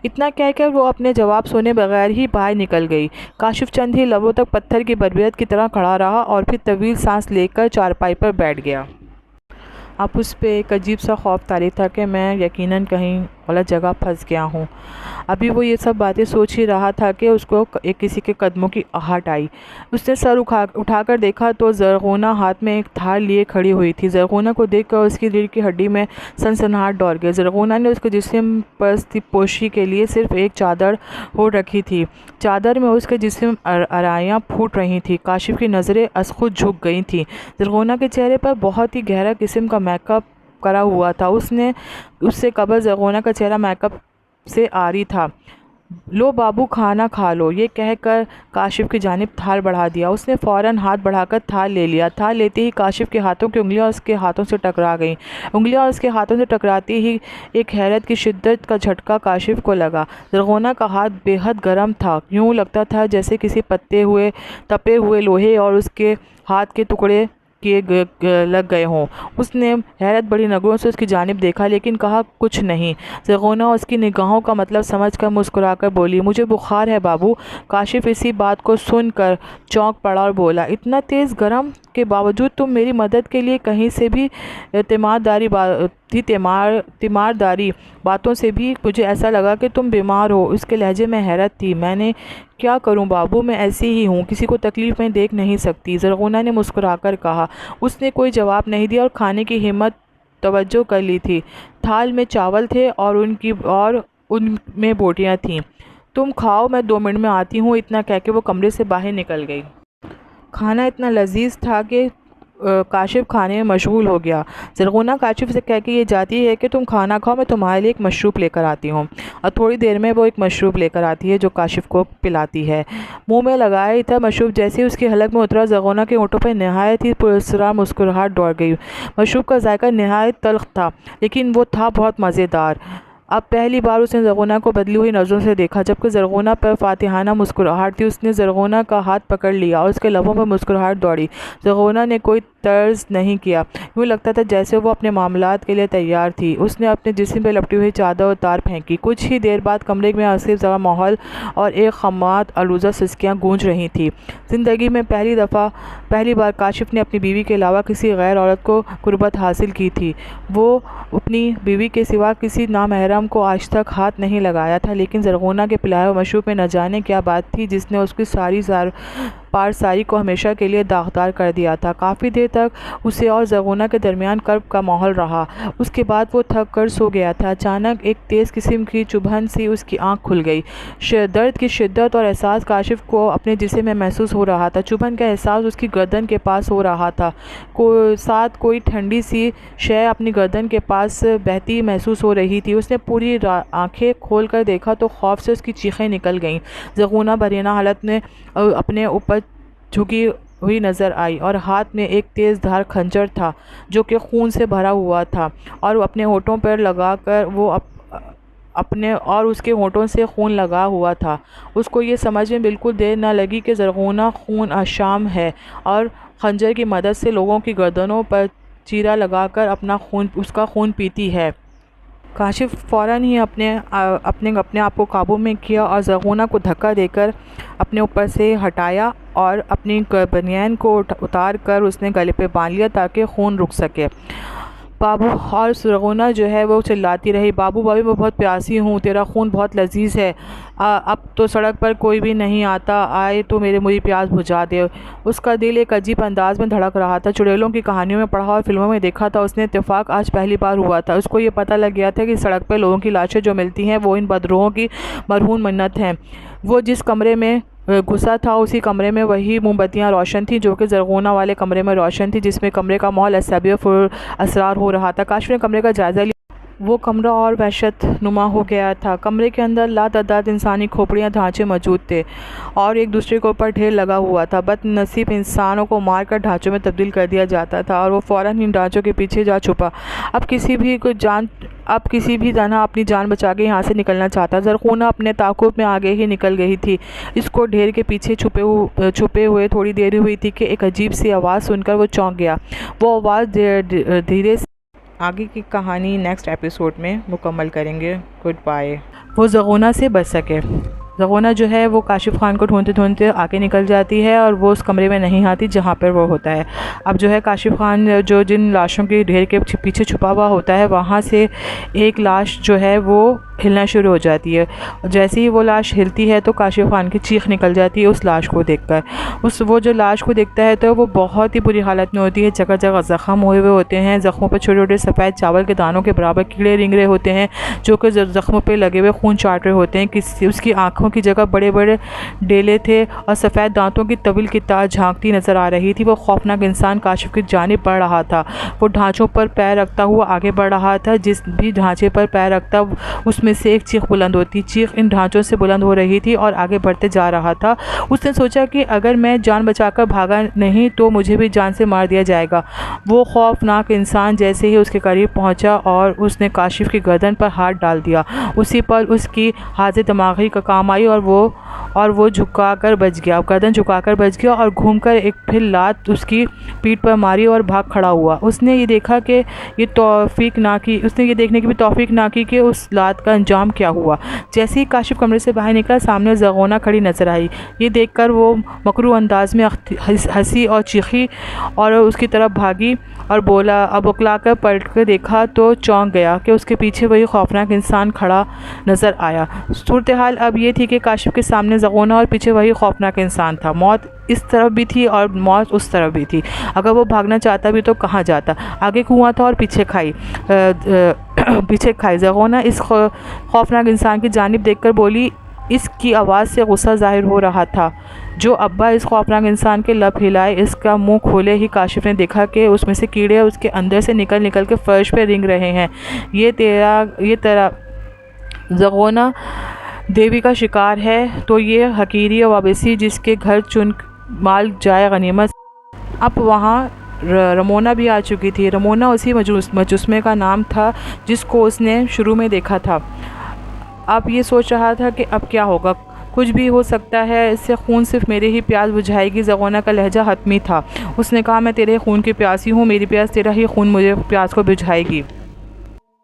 اتنا کہہ کر وہ اپنے جواب سنے بغیر ہی باہر نکل گئی۔ کاشف چند ہی لمحوں تک پتھر کی بربریت کی طرح کھڑا رہا اور پھر طویل سانس لے کر چارپائی پر بیٹھ گیا۔ اب اس پہ ایک عجیب سا خوف طاری تھا کہ میں یقیناً کہیں غلط جگہ پھنس گیا ہوں۔ ابھی وہ یہ سب باتیں سوچ ہی رہا تھا کہ اس کو کسی کے قدموں کی آہٹ آئی۔ اس نے سر اٹھا کر دیکھا تو زرغونہ ہاتھ میں ایک تھال لیے کھڑی ہوئی تھی۔ زرغونہ کو دیکھ کر اس کی ریڑھ کی ہڈی میں سنسناہٹ دوڑ گئی۔ زرغونہ نے اس کے جسم پر پوشی کے لیے صرف ایک چادر اوڑھ رکھی تھی، چادر میں اس کے جسم آرائیاں پھوٹ رہی تھیں۔ کاشف کی نظریں از خود جھک گئی تھیں۔ زرغونہ کے چہرے پر بہت ہی گہرا قسم کا میک اپ کرا ہوا تھا۔ اس سے قبل زرغونہ کا چہرہ میک اپ سے عاری تھا۔ لو بابو، کھانا کھا لو، یہ کہہ کر کاشف کی جانب تھال بڑھا دیا۔ اس نے فوراً ہاتھ بڑھا کر تھال لے لیا۔ تھال لیتے ہی کاشف کے ہاتھوں کی انگلیاں اس کے ہاتھوں سے ٹکرا گئیں۔ انگلیاں اس کے ہاتھوں سے ٹکراتی ہی ایک حیرت کی شدت کا جھٹکا کاشف کو لگا۔ زرغونہ کا ہاتھ بے حد گرم تھا، یوں لگتا تھا جیسے کسی تپے ہوئے لوہے اور اس کے ہاتھ کے ٹکڑے لگ گئے ہوں۔ اس نے حیرت بڑی نظروں سے اس کی جانب دیکھا، لیکن کہا کچھ نہیں۔ زرغونہ اس کی نگاہوں کا مطلب سمجھ کر مسکرا کر بولی، مجھے بخار ہے بابو۔ کاشف اسی بات کو سن کر چونک پڑا اور بولا، اتنا تیز گرم کے باوجود تم میری مدد کے لیے کہیں سے بھی تیمارداری باتوں سے بھی مجھے ایسا لگا کہ تم بیمار ہو۔ اس کے لہجے میں حیرت تھی۔ میں نے کیا کروں بابو، میں ایسی ہی ہوں، کسی کو تکلیف میں دیکھ نہیں سکتی، زرغونہ نے مسکرا کر کہا۔ اس نے کوئی جواب نہیں دیا اور کھانے کی ہمت توجہ کر لی تھی۔ تھال میں چاول تھے اور ان میں بوٹیاں تھیں۔ تم کھاؤ، میں 2 منٹ میں آتی ہوں، اتنا کہہ کے وہ کمرے سے باہر نکل گئی۔ کھانا اتنا لذیذ تھا کہ کاشف کھانے میں مشغول ہو گیا۔ زرغونہ کاشف سے کہہ کے یہ جاتی ہے کہ تم کھانا کھاؤ، میں تمہارے لیے ایک مشروب لے کر آتی ہوں، اور تھوڑی دیر میں وہ ایک مشروب لے کر آتی ہے جو کاشف کو پلاتی ہے۔ منہ میں لگایا ہی تھا مشروب جیسے اس کے حلق میں اترا، زرغونہ کے ہونٹوں پر نہایت ہی پراسرار مسکراہٹ دوڑ گئی۔ مشروب کا ذائقہ نہایت تلخ تھا، لیکن وہ تھا بہت مزیدار۔ اب پہلی بار اس نے زرغونہ کو بدلی ہوئی نظروں سے دیکھا۔ جبکہ زرغونہ پر فاتحانہ مسکراہٹ تھی، اس نے زرغونہ کا ہاتھ پکڑ لیا اور اس کے لبوں پر مسکراہٹ دوڑی۔ زرغونہ نے کوئی طرز نہیں کیا، یوں لگتا تھا جیسے وہ اپنے معاملات کے لیے تیار تھی۔ اس نے اپنے جسم پہ لپٹی ہوئی چادر اتار پھینکی۔ کچھ ہی دیر بعد کمرے میں عصیب زدہ ماحول اور ایک خمات آلودہ سسکیاں گونج رہی تھیں۔ زندگی میں پہلی بار کاشف نے اپنی بیوی کے علاوہ کسی غیر عورت کو قربت حاصل کی تھی۔ وہ اپنی بیوی کے سوا کسی نامحرم کو آج تک ہاتھ نہیں لگایا تھا، لیکن زرغونہ کے پلائے ہوئے مشروب میں نہ جانے کیا بات تھی جس نے اس کی ساری پارساری کو ہمیشہ کے لیے داغدار کر دیا تھا۔ کافی دیر تک اسے اور زرغونہ کے درمیان کرب کا ماحول رہا۔ اس کے بعد وہ تھک کر سو گیا تھا۔ اچانک ایک تیز قسم کی چبھن سی اس کی آنکھ کھل گئی۔ درد کی شدت اور احساس کاشف کو اپنے جسم میں محسوس ہو رہا تھا۔ چبھن کا احساس اس کی گردن کے پاس ہو رہا تھا، ساتھ کوئی ٹھنڈی سی شے اپنی گردن کے پاس بہتی محسوس ہو رہی تھی۔ اس نے پوری آنکھیں کھول کر دیکھا تو خوف سے اس کی چیخیں نکل گئیں۔ زرغونہ بھرینہ حالت میں اپنے اوپر جھکی ہوئی نظر آئی اور ہاتھ میں ایک تیز دھار خنجر تھا جو کہ خون سے بھرا ہوا تھا، اور اپنے ہونٹوں پر لگا کر اس کے ہونٹوں سے خون لگا ہوا تھا۔ اس کو یہ سمجھ میں بالکل دیر نہ لگی کہ زرغونہ خون آشام ہے اور خنجر کی مدد سے لوگوں کی گردنوں پر چیرا لگا کر اس کا خون پیتی ہے۔ کاشف فوراً ہی اپنے آپ کو قابو میں کیا اور زرغونہ کو دھکا دے کر اپنے اوپر سے ہٹایا اور اپنی بنیان کو اتار کر اس نے گلے پہ باندھ لیا تاکہ خون رک سکے۔ بابو اور زرغونہ جو ہے وہ چلاتی رہی، بابو بابی میں بہت پیاسی ہوں، تیرا خون بہت لذیذ ہے، اب تو سڑک پر کوئی بھی نہیں آتا، آئے تو مجھے پیاس بجھا دے۔ اس کا دل ایک عجیب انداز میں دھڑک رہا تھا۔ چڑیلوں کی کہانیوں میں پڑھا اور فلموں میں دیکھا تھا، اس نے اتفاق آج پہلی بار ہوا تھا۔ اس کو یہ پتہ لگ گیا تھا کہ سڑک پہ لوگوں کی لاشیں جو ملتی ہیں وہ ان بدروحوں کی مرہون منت ہیں۔ وہ جس کمرے میں گھسا تھا اسی کمرے میں وہی موم بتیاں روشن تھیں جو کہ زرغونہ والے کمرے میں روشن تھی، جس میں کمرے کا ماحول عصبی اور اسرار ہو رہا تھا۔ کاشف نے کمرے کا جائزہ لیا۔ وہ کمرہ اور وحشت نما ہو گیا تھا۔ کمرے کے اندر لاتعداد انسانی کھوپڑیاں ڈھانچے موجود تھے اور ایک دوسرے کے اوپر ڈھیر لگا ہوا تھا۔ بد نصیب انسانوں کو مار کر ڈھانچوں میں تبدیل کر دیا جاتا تھا اور وہ فوراً ان ڈھانچوں کے پیچھے جا چھپا۔ اب کسی بھی طرح اپنی جان بچا کے یہاں سے نکلنا چاہتا۔ زرغونہ اپنے تعاقب میں آگے ہی نکل گئی تھی۔ اس کو ڈھیر کے پیچھے چھپے ہوئے تھوڑی دیر ہوئی تھی کہ ایک عجیب سی آواز سن کر وہ چونک گیا۔ وہ آواز دھیرے سے آگے کی کہانی نیکسٹ ایپیسوڈ میں مکمل کریں گے۔ Good bye. وہ زرغونہ سے بچ سکے۔ زرغونہ جو ہے وہ کاشف خان کو ڈھونڈتے ڈھونڈتے آگے نکل جاتی ہے اور وہ اس کمرے میں نہیں آتی جہاں پر وہ ہوتا ہے۔ اب جو ہے کاشف خان جو جن لاشوں کے ڈھیر کے پیچھے چھپا ہوا ہوتا ہے وہاں سے ایک لاش جو ہے وہ ہلنا شروع ہو جاتی ہے۔ جیسے ہی وہ لاش ہلتی ہے تو کاشف خان کی چیخ نکل جاتی ہے اس لاش کو دیکھ کر۔ وہ جو لاش کو دیکھتا ہے تو وہ بہت ہی بری حالت میں ہوتی ہے، جگہ جگہ زخم ہوئے ہوتے ہیں، زخموں پہ چھوٹے چھوٹے سفید چاول کے دانوں کے برابر کیڑے رنگ رہے ہوتے ہیں جو کہ زخموں پہ لگے ہوئے خون چاٹ رہے ہوتے ہیں۔ اس کی آنکھوں کی جگہ بڑے بڑے ڈیلے تھے اور سفید دانتوں کی طویل قطار جھانکتی نظر آ رہی تھی۔ وہ خوفناک انسان کاشف کی جانب بڑھ رہا تھا۔ وہ ڈھانچوں پر پیر رکھتا ہوا آگے بڑھ رہا تھا۔ جس بھی ڈھانچے پر پیر رکھتا اس میں سے ایک چیخ بلند ہوتی۔ چیخ ان ڈھانچوں سے بلند ہو رہی تھی اور آگے بڑھتے جا رہا تھا۔ اس نے سوچا کہ اگر میں جان بچا کر بھاگا نہیں تو مجھے بھی جان سے مار دیا جائے گا۔ وہ خوفناک انسان جیسے ہی اس کے قریب پہنچا اور اس نے کاشف کی گردن پر ہاتھ ڈال دیا، اسی پر اس کی حاضر دماغی کا کام آئی اور وہ جھکا کر بچ گیا، گردن جھکا کر بچ گیا اور گھوم کر ایک پھر لات اس کی پیٹھ پر ماری اور بھاگ کھڑا ہوا۔ اس نے یہ دیکھنے کی بھی توفیق نہ کی کہ اس لات کا انجام کیا ہوا۔ جیسے ہی کاشف کمرے سے باہر نکلا سامنے زرغونہ کھڑی نظر آئی۔ یہ دیکھ کر وہ مکروہ انداز میں ہنسی اور چیخی اور اس کی طرف بھاگی اور بولا، اب بکلا کر پلٹ کر دیکھا تو چونک گیا کہ اس کے پیچھے وہی خوفناک انسان کھڑا نظر آیا۔ صورتحال اب یہ تھی کہ کاشف کے سامنے زرغونہ اور پیچھے وہی خوفناک انسان تھا۔ موت اس طرف بھی تھی اور موت اس طرف بھی تھی۔ اگر وہ بھاگنا چاہتا بھی تو کہاں جاتا؟ آگے کنواں تھا اور پیچھے کھائی۔ زرغونہ اس خوفناک انسان کی جانب دیکھ کر بولی، اس کی آواز سے غصہ ظاہر ہو رہا تھا۔ جو ابا اس خوفناک انسان کے لب ہلائے، اس کا منہ کھولے ہی کاشف نے دیکھا کہ اس میں سے کیڑے اس کے اندر سے نکل کے فرش پہ رنگ رہے ہیں۔ یہ تیرا زرغونہ دیوی کا شکار ہے تو یہ حقیری اور وابسی جس کے گھر چن مال جائے غنیمت۔ اب وہاں رمونا بھی آ چکی تھی۔ رمونا اسی مجسمے کا نام تھا جس کو اس نے شروع میں دیکھا تھا۔ اب یہ سوچ رہا تھا کہ اب کیا ہوگا، کچھ بھی ہو سکتا ہے، اس سے خون صرف میرے ہی پیاس بجھائے گی۔ زرغونہ کا لہجہ حتمی تھا۔ اس نے کہا، میں تیرے خون کی پیاسی ہوں، میری پیاس تیرا ہی خون مجھے پیاس کو بجھائے گی۔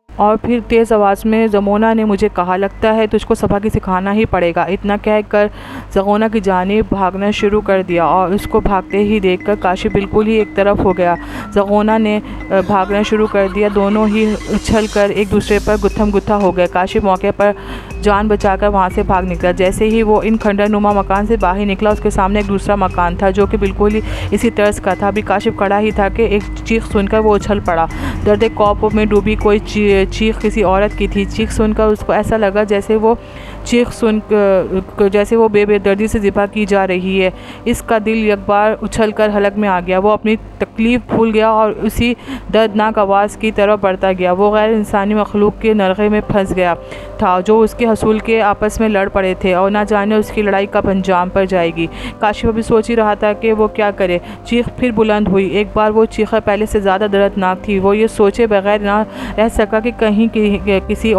اور پھر تیز آواز میں زرغونہ نے مجھے کہا، لگتا ہے تجھ کو سبق ہی سکھانا ہی پڑے گا۔ اتنا کہہ کر زرغونہ کی جانب بھاگنا شروع کر دیا اور اس کو بھاگتے ہی دیکھ کر کاشف بالکل ہی ایک طرف ہو گیا۔ زرغونہ نے بھاگنا شروع کر دیا، دونوں ہی اچھل کر ایک دوسرے پر گتھم گتھا ہو گئے۔ کاشف موقع پر جان بچا کر وہاں سے بھاگ نکلا۔ جیسے ہی وہ ان کھنڈر نما مکان سے باہر نکلا اس کے سامنے ایک دوسرا مکان تھا جو کہ بالکل ہی اسی طرز کا تھا۔ ابھی کاشف کھڑا ہی تھا کہ ایک چیخ سن کر وہ اچھل پڑا۔ درد خوف میں ڈوبی کوئی چیخ کسی عورت کی تھی۔ چیخ سن کر اس کو ایسا لگا جیسے وہ بے دردی سے ذبح کی جا رہی ہے۔ اس کا دل یک بار اچھل کر حلق میں آ گیا۔ وہ اپنی تکلیف بھول گیا اور اسی دردناک آواز کی طرف بڑھتا گیا۔ وہ غیر انسانی مخلوق کے نرغے میں پھنس گیا تھا جو اس کے حصول کے آپس میں لڑ پڑے تھے اور نہ جانے اس کی لڑائی کب انجام پر جائے گی۔ کاشف ابھی سوچ ہی رہا تھا کہ وہ کیا کرے۔ چیخ پھر بلند ہوئی۔ ایک بار وہ چیخ پہلے سے زیادہ دردناک تھی۔ وہ یہ سوچے بغیر نہ رہ سکا کہ کہیں کسی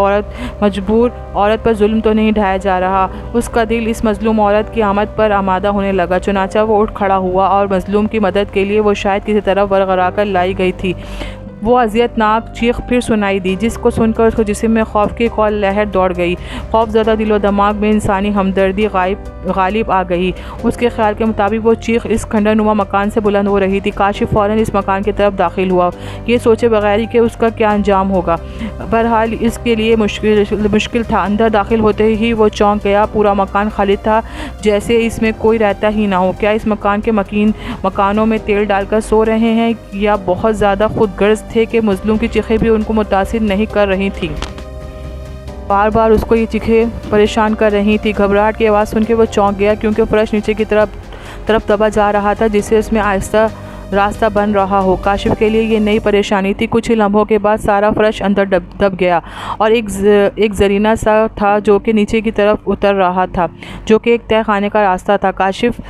مجبور عورت پر ظلم تو نہیں ڈھایا جا رہا۔ اس کا دل اس مظلوم عورت کی آمد پر آمادہ ہونے لگا۔ چنانچہ وہ اٹھ کھڑا ہوا اور مظلوم کی مدد کے لیے وہ شاید کسی طرف ورغرا کر لائی گئی تھی وہ اذیت ناک چیخ پھر سنائی دی، جس کو سن کر اس کو جسم میں خوف کی ایک اور لہر دوڑ گئی۔ خوف زدہ دل و دماغ میں انسانی ہمدردی غالب آ گئی۔ اس کے خیال کے مطابق وہ چیخ اس کھنڈر نما مکان سے بلند ہو رہی تھی۔ کاشف فوراً اس مکان کی طرف داخل ہوا، یہ سوچے بغیر کہ اس کا کیا انجام ہوگا۔ بہرحال اس کے لیے مشکل تھا۔ اندر داخل ہوتے ہی وہ چونک گیا۔ پورا مکان خالی تھا، جیسے اس میں کوئی رہتا ہی نہ ہو۔ کیا اس مکان کے مکانوں میں تیل ڈال کر سو رہے ہیں، یا بہت زیادہ خود غرض تھے کہ مظلوم کی چیخیں بھی ان کو متاثر نہیں کر رہی تھیں؟ بار بار اس کو یہ چیخیں پریشان کر رہی تھی۔ گھبراہٹ کی آواز سن کے وہ چونک گیا، کیونکہ فرش نیچے کی طرف دبا جا رہا تھا، جس سے اس میں آہستہ راستہ بن رہا ہو۔ کاشف کے لیے یہ نئی پریشانی تھی۔ کچھ ہی لمحوں کے بعد سارا فرش اندر دب گیا، اور ایک زرینہ سا تھا جو کہ نیچے کی طرف اتر رہا تھا، جو کہ ایک تہہ خانے کا راستہ تھا۔ کاشف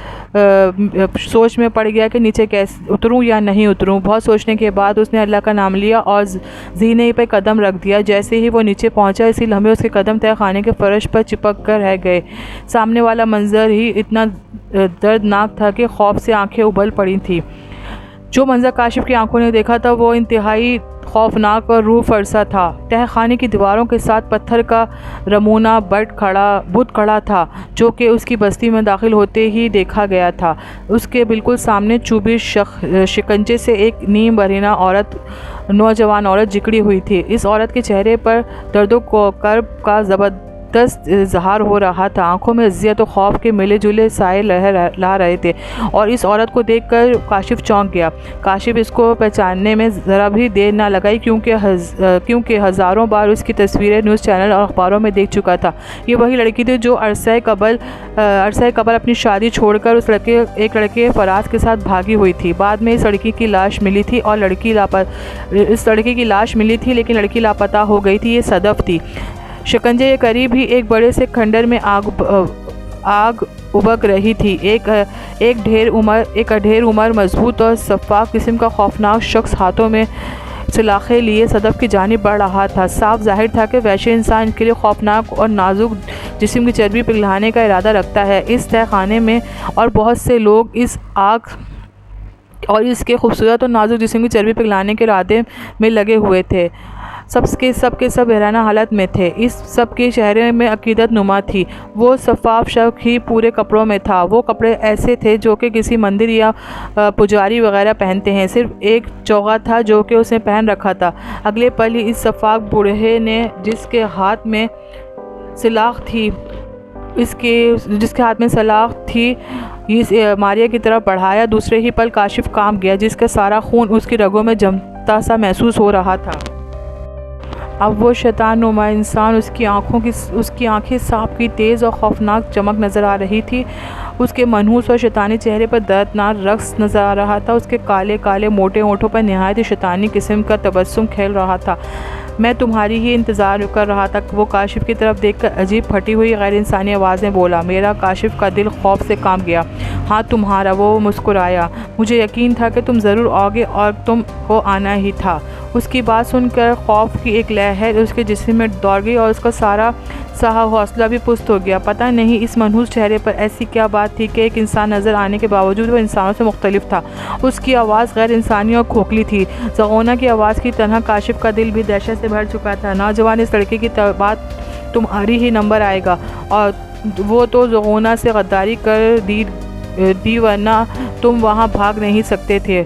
سوچ میں پڑ گیا کہ نیچے کیسے اتروں یا نہیں اتروں۔ بہت سوچنے کے بعد اس نے اللہ کا نام لیا اور زینے پہ قدم رکھ دیا۔ جیسے ہی وہ نیچے پہنچا، اسی لمحے اس کے قدم تہہ خانے کے فرش پر چپک کر رہ گئے۔ سامنے والا منظر ہی اتنا دردناک تھا کہ خوف سے آنکھیں ابل پڑی تھیں۔ جو منظر کاشف کی آنکھوں نے دیکھا تھا وہ انتہائی خوفناک اور روح فرسا تھا۔ تہہ خانے کی دیواروں کے ساتھ پتھر کا رمونہ بت کھڑا تھا، جو کہ اس کی بستی میں داخل ہوتے ہی دیکھا گیا تھا۔ اس کے بالکل سامنے چوبی شکنجے سے ایک نیم برہنہ نوجوان عورت جکڑی ہوئی تھی۔ اس عورت کے چہرے پر درد و کرب کا زبردست اظہار ہو رہا تھا۔ آنکھوں میں اذیت و خوف کے ملے جلے سائے لا رہے تھے، اور اس عورت کو دیکھ کر کاشف چونک گیا۔ کاشف اس کو پہچاننے میں ذرا بھی دیر نہ لگائی، کیونکہ ہزاروں بار اس کی تصویریں نیوز چینل اور اخباروں میں دیکھ چکا تھا۔ یہ وہی لڑکی تھی جو عرصہ قبل اپنی شادی چھوڑ کر ایک لڑکے فراز کے ساتھ بھاگی ہوئی تھی۔ بعد میں اس لڑکی کی لاش ملی تھی، لیکن لڑکی لاپتہ ہو گئی تھی۔ یہ صدف تھی۔ شکنجے کے قریب ہی ایک بڑے سے کھنڈر میں آگ ابک رہی تھی۔ ایک ڈھیر عمر مضبوط اور شفاف قسم کا خوفناک شخص ہاتھوں میں سلاخیں لیے صدف کی جانب بڑھ رہا تھا۔ صاف ظاہر تھا کہ وحشی انسان کے لیے خوفناک اور نازک جسم کی چربی پگھلانے کا ارادہ رکھتا ہے۔ اس تہہ خانے میں اور بہت سے لوگ اس آگ اور اس کے خوبصورت اور نازک جسم کی چربی پگھلانے کے ارادے میں لگے ہوئے تھے۔ سب کے سب حیرانہ حالت میں تھے۔ اس سب کے چہرے میں عقیدت نما تھی۔ وہ شفاف شخص ہی پورے کپڑوں میں تھا۔ وہ کپڑے ایسے تھے جو کہ کسی مندر یا پجاری وغیرہ پہنتے ہیں۔ صرف ایک چوغا تھا جو کہ اس نے پہن رکھا تھا۔ اگلے پل ہی اس شفاف بوڑھے نے جس کے ہاتھ میں سلاخ تھی اس ماریہ کی طرف بڑھایا۔ دوسرے ہی پل کاشف کانپ گیا، جس کا سارا خون اس کی رگوں میں جمتا سا محسوس ہو رہا تھا۔ اب وہ شیطان نما انسان، اس کی آنکھیں سانپ کی تیز اور خوفناک چمک نظر آ رہی تھی۔ اس کے منحوس اور شیطانی چہرے پر دردناک رقص نظر آ رہا تھا۔ اس کے کالے کالے موٹے ہونٹوں پر نہایت ہی شیطانی قسم کا تبسم کھیل رہا تھا۔ میں تمہاری ہی انتظار کر رہا تھا، وہ کاشف کی طرف دیکھ کر عجیب پھٹی ہوئی غیر انسانی آواز میں بولا۔ میرا کاشف کا دل خوف سے کانپ گیا۔ ہاں تمہارا، وہ مسکرایا۔ مجھے یقین تھا کہ تم ضرور آؤ گے اور تم کو آنا ہی تھا۔ اس کی بات سن کر خوف کی ایک لہر اس کے جسم میں دوڑ گئی اور اس کا سارا حوصلہ بھی پست ہو گیا۔ پتہ نہیں اس منحوس چہرے پر ایسی کیا بات تھی کہ ایک انسان نظر آنے کے باوجود وہ انسانوں سے مختلف تھا۔ اس کی آواز غیر انسانی اور کھوکھلی تھی، زغونہ کی آواز کی طرح۔ کاشف کا دل بھی دہشت سے بھر چکا تھا۔ نوجوان، اس لڑکے کی بات تمہاری ہی نمبر آئے گا، اور وہ تو زغونہ سے غداری کر دی ورنہ تم وہاں بھاگ نہیں سکتے تھے۔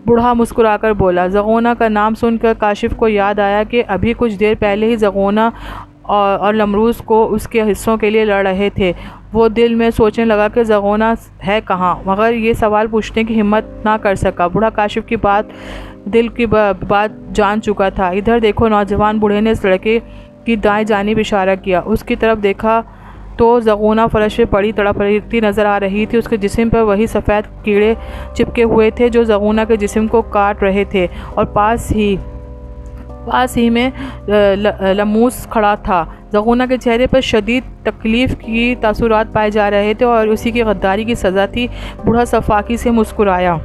بوڑھا مسکرا کر بولا۔ زغونہ کا نام سن کر کاشف کو یاد آیا کہ ابھی کچھ دیر پہلے ہی زغونہ اور لمروز کو اس کے حصوں کے لیے لڑ رہے تھے۔ وہ دل میں سوچنے لگا کہ زغونہ ہے کہاں، مگر یہ سوال پوچھنے کی ہمت نہ کر سکا۔ بوڑھا کاشف کی دل کی بات جان چکا تھا۔ ادھر دیکھو، نوجوان بوڑھے نے اس لڑکے کی دائیں جانب اشارہ کیا۔ اس کی طرف دیکھا تو زغونہ فرش پہ پڑی تڑپتی نظر آ رہی تھی۔ اس کے جسم پر وہی سفید کیڑے چپکے ہوئے تھے جو زغونہ کے جسم کو کاٹ رہے تھے، اور پاس ہی میں لموس کھڑا تھا۔ زغونہ کے چہرے پر شدید تکلیف کی تاثرات پائے جا رہے تھے، اور اسی کی غداری کی سزا تھی۔ بوڑھا شفقت سے مسکرایا۔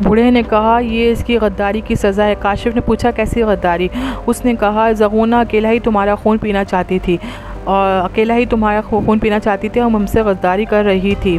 بوڑھے نے کہا، یہ اس کی غداری کی سزا ہے۔ کاشف نے پوچھا، کیسی غداری؟ اس نے کہا، زغونہ اکیلا ہی تمہارا خون پینا چاہتی تھی اور ہم سے غداری کر رہی تھی۔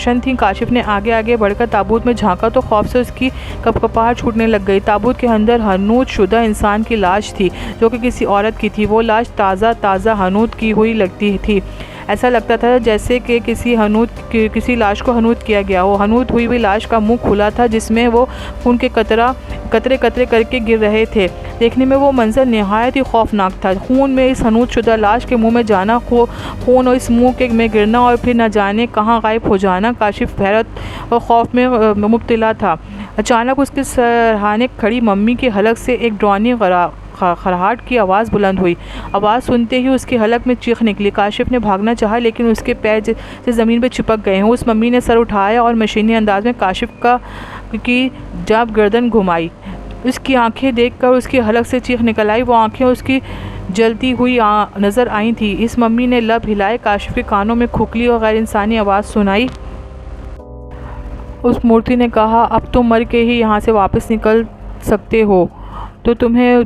روشن تھیں۔ کاشف نے آگے آگے بڑھ کر تابوت میں جھانکا تو خوف سے اس کی کپکپاہٹ چھوٹنے لگ گئی۔ تابوت کے اندر حنوط شدہ انسان کی لاش تھی جو کہ کسی عورت کی تھی۔ وہ لاش تازہ حنوط کی ہوئی لگتی تھی۔ ایسا لگتا تھا جیسے کہ کسی لاش کو حنوط کیا گیا ہو۔ حنوط ہوئی لاش کا منہ کھلا تھا جس میں وہ خون کے قطرے کر کے گر رہے تھے۔ دیکھنے میں وہ منظر نہایت ہی خوفناک تھا۔ خون میں اس حنوط شدہ لاش کے منہ میں جانا، خون اور اس منہ میں گرنا اور پھر نہ جانے کہاں غائب ہو جانا۔ کاشف حیرت اور خوف میں مبتلا تھا۔ اچانک اس کے سرہانے کھڑی ممی کے حلق سے ایک ڈراؤنی خرہٹ کی آواز بلند ہوئی۔ آواز سنتے ہی اس کے حلق میں چیخ نکلی۔ کاشف نے بھاگنا چاہا لیکن اس کے پیر سے زمین پہ چپک گئے۔ اس ممی نے سر اٹھایا اور مشینی انداز میں کاشف کی جانب گردن گھمائی۔ اس کی آنکھیں دیکھ کر اس کے حلق سے چیخ نکل آئی۔ وہ آنکھیں اس کی جلتی ہوئی نظر آئی تھیں۔ اس ممی نے لب ہلائے، کاشف کے کانوں میں کھوکھلی اور غیر انسانی آواز سنائی۔ اس مورتی نے کہا، اب تم مر کے ہی یہاں سے واپس نکل سکتے ہو تو تمہیں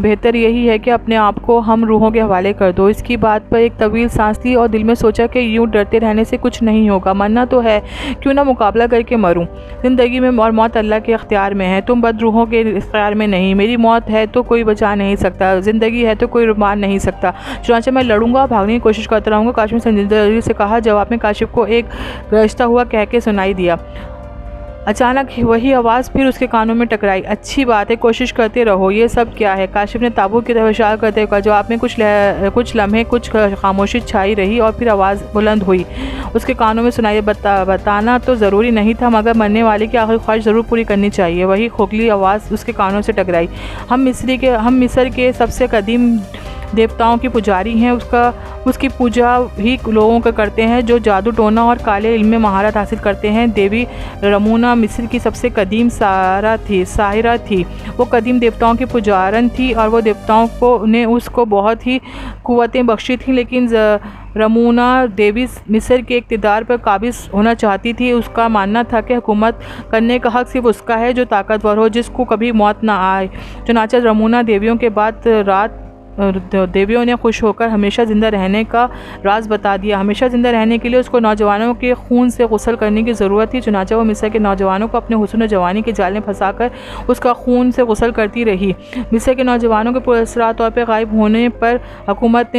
بہتر یہی ہے کہ اپنے آپ کو ہم روحوں کے حوالے کر دو۔ اس کی بات پر ایک طویل سانس لی اور دل میں سوچا کہ یوں ڈرتے رہنے سے کچھ نہیں ہوگا، مرنا تو ہے، کیوں نہ مقابلہ کر کے مروں۔ زندگی میں اور موت اللہ کے اختیار میں ہے، تم بد روحوں کے اختیار میں نہیں۔ میری موت ہے تو کوئی بچا نہیں سکتا، زندگی ہے تو کوئی مار نہیں سکتا، چنانچہ میں لڑوں گا، بھاگنے کی کوشش کرتا رہوں گا۔ کاشف نے سنجیدگی سے کہا۔ جواب میں کاشف کو ایک گرجتا ہوا قہقہ سنائی دیا۔ اچانک وہی آواز پھر اس کے کانوں میں ٹکرائی۔ اچھی بات ہے، کوشش کرتے رہو۔ یہ سب کیا ہے؟ کاشف نے تابوت کی طرف اشارہ کرتے ہوئے کہا۔ جواب میں کچھ لمحے کچھ خاموشی چھائی رہی اور پھر آواز بلند ہوئی۔ اس کے کانوں میں سنائی، بتانا تو ضروری نہیں تھا مگر مرنے والے کی آخری خواہش ضرور پوری کرنی چاہیے۔ وہی کھوکھلی آواز اس کے کانوں سے ٹکرائی۔ ہم مصر کے سب سے قدیم دیوتاؤں کی پجاری ہیں، اس کی پوجا ہی لوگوں کا کرتے ہیں جو جادو ٹونا اور کالے علم میں مہارت حاصل کرتے ہیں۔ دیوی رمونا مصر کی سب سے قدیم ساحرہ تھی۔ وہ قدیم دیوتاؤں کی پجارن تھی اور وہ دیوتاؤں نے اس کو بہت ہی قوتیں بخشی تھیں، لیکن رمونا دیوی مصر کے اقتدار پر قابض ہونا چاہتی تھی۔ اس کا ماننا تھا کہ حکومت کرنے کا حق صرف اس کا ہے جو طاقتور ہو، جس کو کبھی موت نہ آئے۔ چنانچہ رمونا دیویوں کے بعد دیویوں نے خوش ہو کر ہمیشہ زندہ رہنے کا راز بتا دیا۔ ہمیشہ زندہ رہنے کے لیے اس کو نوجوانوں کے خون سے غسل کرنے کی ضرورت تھی، چنانچہ وہ مصر کے نوجوانوں کو اپنے حسن و جوانی کے جال میں پھنسا کر اس کا خون سے غسل کرتی رہی۔ مصر کے نوجوانوں کے پراسرار طور پر غائب ہونے پر حکومت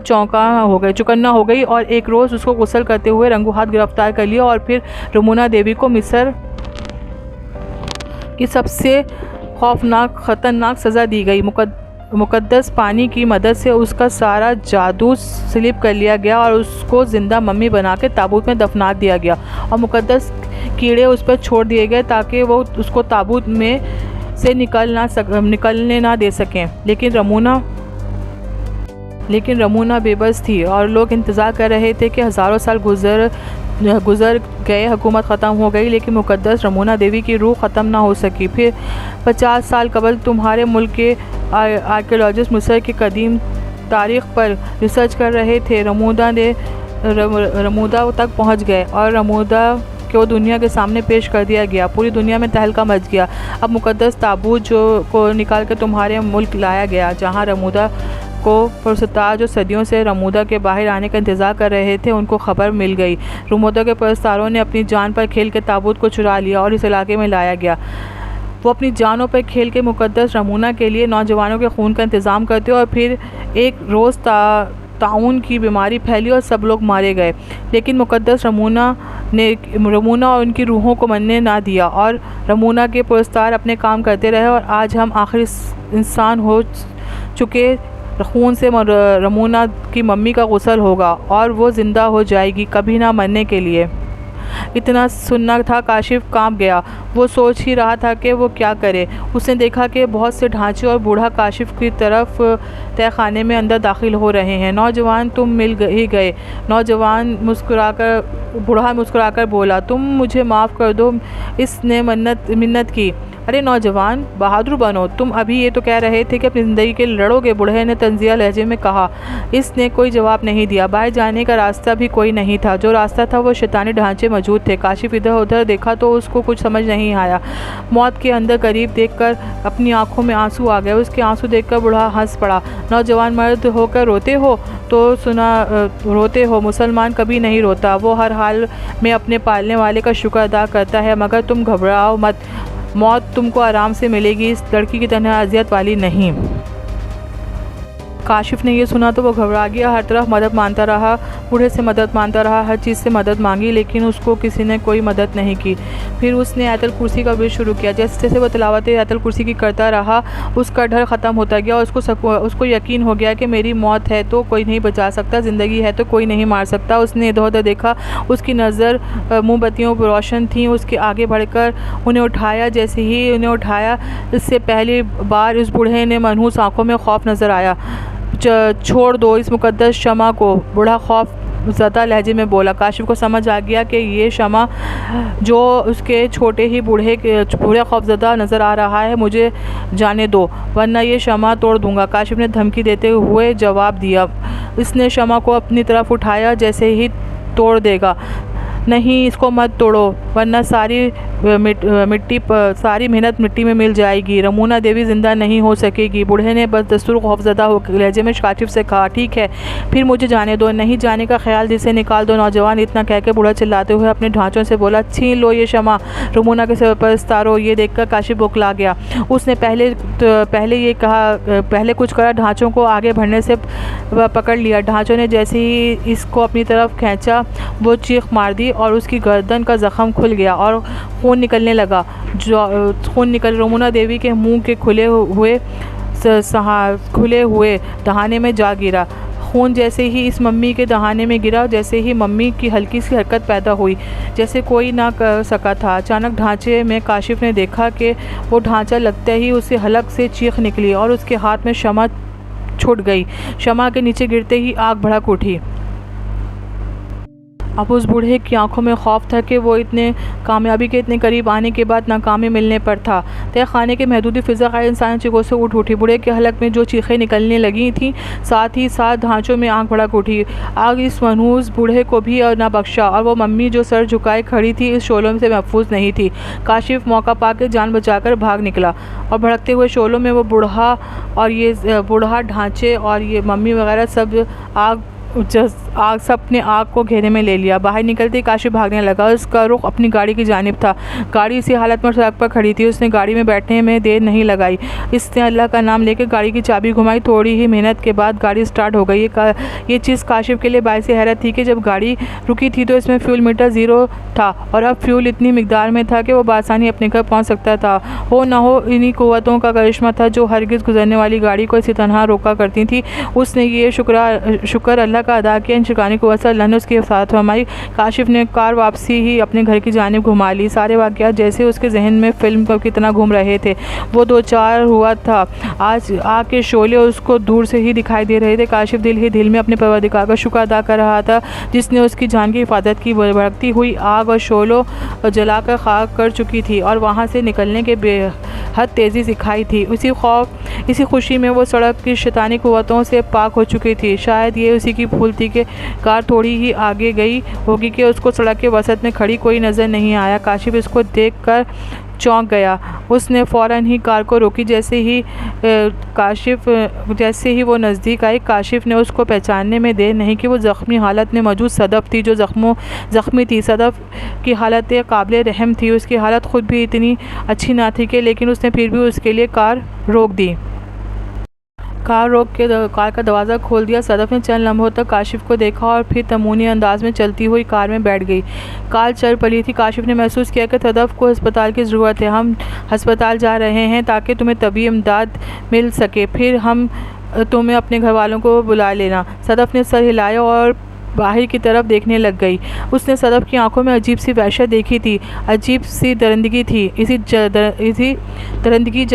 چوکنا ہو گئی اور ایک روز اس کو غسل کرتے ہوئے رنگوں ہاتھ گرفتار کر لیا اور پھر رمونا دیوی کو مصر کی سب سے خوفناک خطرناک سزا دی گئی۔ مقدس پانی کی مدد سے اس کا سارا جادو سلب کر لیا گیا اور اس کو زندہ ممی بنا کے تابوت میں دفنا دیا گیا اور مقدس کیڑے اس پر چھوڑ دیے گئے تاکہ وہ اس کو تابوت میں سے نکلنے نہ دے سکیں۔ لیکن رمونا بے بس تھی اور لوگ انتظار کر رہے تھے کہ ہزاروں سال گزر گئے، حکومت ختم ہو گئی، لیکن مقدس رمونا دیوی کی روح ختم نہ ہو سکی۔ پھر 50 سال قبل تمہارے ملک کے آرکیالوجسٹ مصر کی قدیم تاریخ پر ریسرچ کر رہے تھے۔ رمودا تک پہنچ گئے اور رمودا کو دنیا کے سامنے پیش کر دیا گیا۔ پوری دنیا میں تہلکہ مچ گیا۔ اب مقدس تابوت کو نکال کر تمہارے ملک لایا گیا جہاں رمودا کو پرستار جو صدیوں سے رمودا کے باہر آنے کا انتظار کر رہے تھے ان کو خبر مل گئی۔ رمودا کے پرستاروں نے اپنی جان پر کھیل کے تابوت کو چرا لیا اور اس علاقے میں لایا گیا۔ وہ اپنی جانوں پر کھیل کے مقدس رمونا کے لیے نوجوانوں کے خون کا انتظام کرتے اور پھر ایک روز طاعون کی بیماری پھیلی اور سب لوگ مارے گئے، لیکن مقدس رمونا اور ان کی روحوں کو مرنے نہ دیا اور رمونا کے پرستار اپنے کام کرتے رہے اور آج ہم آخری انسان ہو چکے۔ خون سے رمونا کی ممی کا غسل ہوگا اور وہ زندہ ہو جائے گی، کبھی نہ مرنے کے لیے۔ اتنا سننا تھا کاشف کانپ گیا۔ وہ سوچ ہی رہا تھا کہ وہ کیا کرے۔ اس نے دیکھا کہ بہت سے ڈھانچے اور بوڑھا کاشف کی طرف تہہ خانے میں اندر داخل ہو رہے ہیں۔ نوجوان تم مل ہی گئے، بوڑھا مسکرا کر بولا۔ تم مجھے معاف کر دو۔ اس نے منت کی۔ ارے نوجوان، بہادر بنو، تم ابھی یہ تو کہہ رہے تھے کہ اپنی زندگی کے لڑو گے، بوڑھے نے طنزیہ لہجے میں کہا۔ اس نے کوئی جواب نہیں دیا۔ باہر جانے کا راستہ بھی کوئی نہیں تھا، جو راستہ تھا وہ شیطانی ڈھانچے موجود تھے۔ کاشف ادھر ادھر دیکھا تو اس کو کچھ سمجھ نہیں آیا۔ موت کے اندر قریب دیکھ کر اپنی آنکھوں میں آنسو آ گئے۔ اس کے آنسو دیکھ کر بوڑھا ہنس پڑا۔ نوجوان، مرد ہو کر روتے ہو تو روتے ہو، مسلمان کبھی نہیں روتا، وہ ہر حال میں اپنے پالنے والے کا شکر ادا کرتا ہے، مگر تم گھبراؤ مت، موت تم کو آرام سے ملے گی، اس لڑکی کی طرح اذیت والی نہیں۔ کاشف نے یہ سنا تو وہ گھبرا گیا، ہر طرف مدد مانگتا رہا، بوڑھے سے مدد مانگتا رہا، ہر چیز سے مدد مانگی، لیکن اس کو کسی نے کوئی مدد نہیں کی۔ پھر اس نے آیت الکرسی کا ورد شروع کیا۔ جیسے جیسے وہ تلاوت آیت الکرسی کی کرتا رہا، اس کا ڈر ختم ہوتا گیا، اس کو یقین ہو گیا کہ میری موت ہے تو کوئی نہیں بچا سکتا، زندگی ہے تو کوئی نہیں مار سکتا۔ اس نے ادھر ادھر دیکھا، اس کی نظر موم بتیوں پر روشن تھیں، اس کے آگے بڑھ کر انہیں اٹھایا۔ جیسے ہی انہیں اٹھایا، اس سے پہلی بار اس بوڑھے نے منحوس آنکھوں میں خوف نظر آیا۔ چھوڑ دو اس مقدس شمع کو، بوڑھا خوف زدہ لہجے میں بولا۔ کاشف کو سمجھ آ گیا کہ یہ شمع جو اس کے چھوٹے ہی بوڑھے خوف زدہ نظر آ رہا ہے، مجھے جانے دو ورنہ یہ شمع توڑ دوں گا، کاشف نے دھمکی دیتے ہوئے جواب دیا۔ اس نے شمع کو اپنی طرف اٹھایا، جیسے ہی توڑ دے گا۔ نہیں، اس کو مت توڑو ورنہ ساری محنت مٹی میں مل جائے گی، رمونا دیوی زندہ نہیں ہو سکے گی۔ بوڑھے نے بس دستور خوفزدہ لہجے میں کاشف سے کہا۔ ٹھیک ہے، پھر مجھے جانے دو، نہیں جانے کا خیال دل سے نکال دو۔ نوجوان اتنا کہہ کے بوڑھا چلاتے ہوئے اپنے ڈھانچوں سے بولا، چھین لو یہ شمع، رمونا کے سپرستارو۔ یہ دیکھ کر کاشف بوکھلا گیا۔ اس نے پہلے کچھ کرا، ڈھانچوں کو آگے بڑھنے سے پکڑ لیا۔ ڈھانچوں نے جیسے ہی اس کو اپنی طرف کھینچا، وہ چیخ مار دی اور اس کی گردن کا زخم کھل گیا اور خون نکلنے لگا۔ رمونا دیوی کے منہ کے کھلے ہوئے دہانے میں جا گرا۔ خون جیسے ہی اس ممی کے دہانے میں گرا، جیسے ہی ممی کی ہلکی سی حرکت پیدا ہوئی، جیسے کوئی نہ کر سکا تھا۔ اچانک ڈھانچے میں کاشف نے دیکھا کہ وہ ڈھانچہ لگتے ہی اسے حلق سے چیخ نکلی اور اس کے ہاتھ میں شمع چھوٹ گئی۔ شمع کے نیچے گرتے ہی آگ بھڑک اٹھی۔ اب اس بوڑھے کی آنکھوں میں خوف تھا کہ وہ کامیابی کے اتنے قریب آنے کے بعد ناکامی ملنے پر تھا۔ تہ خانے کے محدود فضا غیر انسانی چیخوں سے اٹھ اٹھی۔ بوڑھے کے حلق میں جو چیخیں نکلنے لگی تھیں، ساتھ ہی ساتھ ڈھانچوں میں آگ بھڑک اٹھی۔ آگ اس منحوس بوڑھے کو بھی نہ بخشا اور وہ ممی جو سر جھکائے کھڑی تھی، اس شعلوں سے محفوظ نہیں تھی۔ کاشف موقع پا کے جان بچا کر بھاگ نکلا اور بھڑکتے ہوئے شعلوں میں وہ بوڑھا ڈھانچے اور یہ ممی وغیرہ سب نے آگ کو گھیرے میں لے لیا۔ باہر نکلتے ہی کاشف بھاگنے لگا۔ اس کا رخ اپنی گاڑی کی جانب تھا۔ گاڑی اسی حالت میں سڑک پر کھڑی تھی۔ اس نے گاڑی میں بیٹھنے میں دیر نہیں لگائی۔ اس نے اللہ کا نام لے کے گاڑی کی چابی گھمائی۔ تھوڑی ہی محنت کے بعد گاڑی سٹارٹ ہو گئی۔ یہ چیز کاشف کے لیے باعث حیرت تھی کہ جب گاڑی رکی تھی تو اس میں فیول میٹر زیرو تھا اور اب فیول اتنی مقدار میں تھا کہ وہ بآسانی اپنے گھر پہنچ سکتا تھا۔ ہو نہ ہو انہی قوتوں کا کرشمہ تھا جو ہرگز گزرنے والی گاڑی کو اسی طرح روکا کرتی تھی۔ اس نے یہ شکر اللہ کا ادا کیا، ان شیطانی قوت سے اللہ نے اس کی حفاظت فرمائی۔ کاشف نے کار واپسی ہی اپنے گھر کی جانب گھما لی۔ سارے واقعات جیسے اس کے ذہن میں فلم کی طرح گھوم رہے تھے۔ وہ دو چار ہوا تھا، آج آگ کے شعلے اس کو دور سے ہی دکھائی دے رہے تھے۔ کاشف دل ہی دل میں اپنے پروردگار کا شکر ادا کر رہا تھا جس نے اس کی جان کی حفاظت کی۔ بھڑکتی ہوئی آگ اور شعلوں جلا کر خاک کر چکی تھی اور وہاں سے نکلنے کے بے حد تیزی سکھائی تھی۔ اسی خوشی میں وہ سڑک کی شیطانی قوتوں سے پاک ہو چکی تھی۔ شاید یہ اسی کی بھول تھی کہ کار تھوڑی ہی آگے گئی ہوگی کہ اس کو سڑک کے وسط میں کھڑی کوئی نظر نہیں آیا۔ کاشف اس کو دیکھ کر چونک گیا۔ اس نے فوراً ہی کار کو روکی۔ جیسے ہی وہ نزدیک آئی، کاشف نے اس کو پہچاننے میں دیر نہیں کہ وہ زخمی حالت میں موجود صدف تھی جو زخمی تھی۔ صدف کی حالت قابل رحم تھی۔ اس کی حالت خود بھی اتنی اچھی نہ تھی کہ لیکن اس نے پھر بھی اس کے لیے کار روک دی۔ کار روک کے کار کا دروازہ کھول دیا۔ صدف نے چند لمحوں تک کاشف کو دیکھا اور پھر تمونی انداز میں چلتی ہوئی کار میں بیٹھ گئی۔ کار چل پڑی تھی۔ کاشف نے محسوس کیا کہ صدف کو ہسپتال کی ضرورت ہے۔ ہم ہسپتال جا رہے ہیں تاکہ تمہیں طبی امداد مل سکے، پھر تمہیں اپنے گھر والوں کو بلا لینا۔ صدف نے سر ہلایا اور باہر کی طرف دیکھنے لگ گئی۔ اس نے صدف کی آنکھوں میں عجیب سی وحشت دیکھی تھی، عجیب سی درندگی تھی۔ اسی درندگی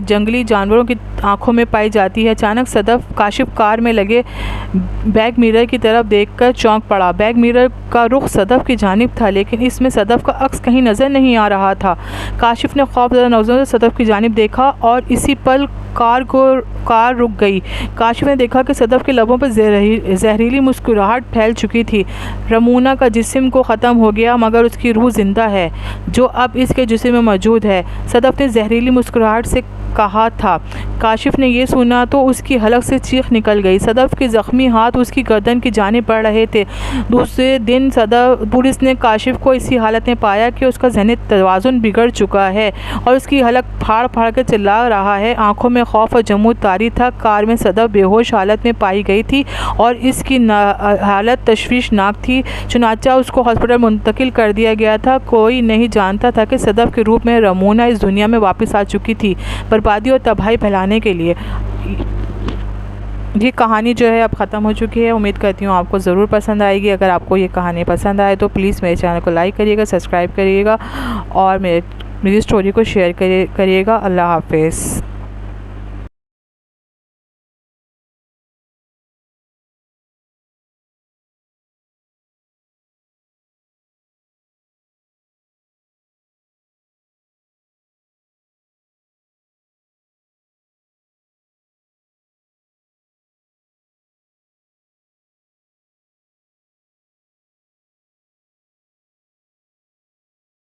جنگلی جانوروں کی آنکھوں میں پائی جاتی ہے۔ اچانک کاشف کار میں لگے بیک میرر کی طرف دیکھ کر چونک پڑا۔ بیک میرر کا رخ صدف کی جانب تھا لیکن اس میں صدف کا عکس کہیں نظر نہیں آ رہا تھا۔ کاشف نے خوفزدہ نظروں سے صدف کی جانب دیکھا اور اسی پل کار رک گئی۔ کاشف نے دیکھا کہ صدف کے لبوں پر زہریلی مسکراہٹ پھیل چکی تھی۔ رمونا کا جسم کو ختم ہو گیا مگر اس کی روح زندہ ہے جو اب اس کے جسم میں موجود ہے، صدف نے زہریلی مسکراہٹ سے کہا تھا۔ کاشف نے یہ سنا تو اس کی حلق سے چیخ نکل گئی۔ صدف کے زخمی ہاتھ اس کی گردن کی جانب بڑھ رہے تھے۔ دوسرے دن پولیس نے کاشف کو اسی حالت میں پایا کہ اس کا ذہنی توازن بگڑ چکا ہے اور اس کی حلق پھاڑ پھاڑ کے چلا رہا ہے۔ آنکھوں میں خوف اور جمود طاری تھا۔ کار میں صدف بے ہوش حالت میں پائی گئی تھی اور اس کی حالت تشویشناک تھی، چنانچہ اس کو ہسپتال منتقل کر دیا گیا تھا۔ کوئی نہیں جانتا تھا کہ صدف کے روپ میں رمونا اس دنیا میں واپس آ چکی تھی، بربادی اور تباہی پھیلانے کے لیے۔ یہ کہانی جو ہے اب ختم ہو چکی ہے۔ امید کرتی ہوں آپ کو ضرور پسند آئے گی۔ اگر آپ کو یہ کہانی پسند آئے تو پلیز میرے چینل کو لائک کریے گا، سبسکرائب کریے گا اور میری اسٹوری کو شیئر کریے گا۔ اللہ حافظ۔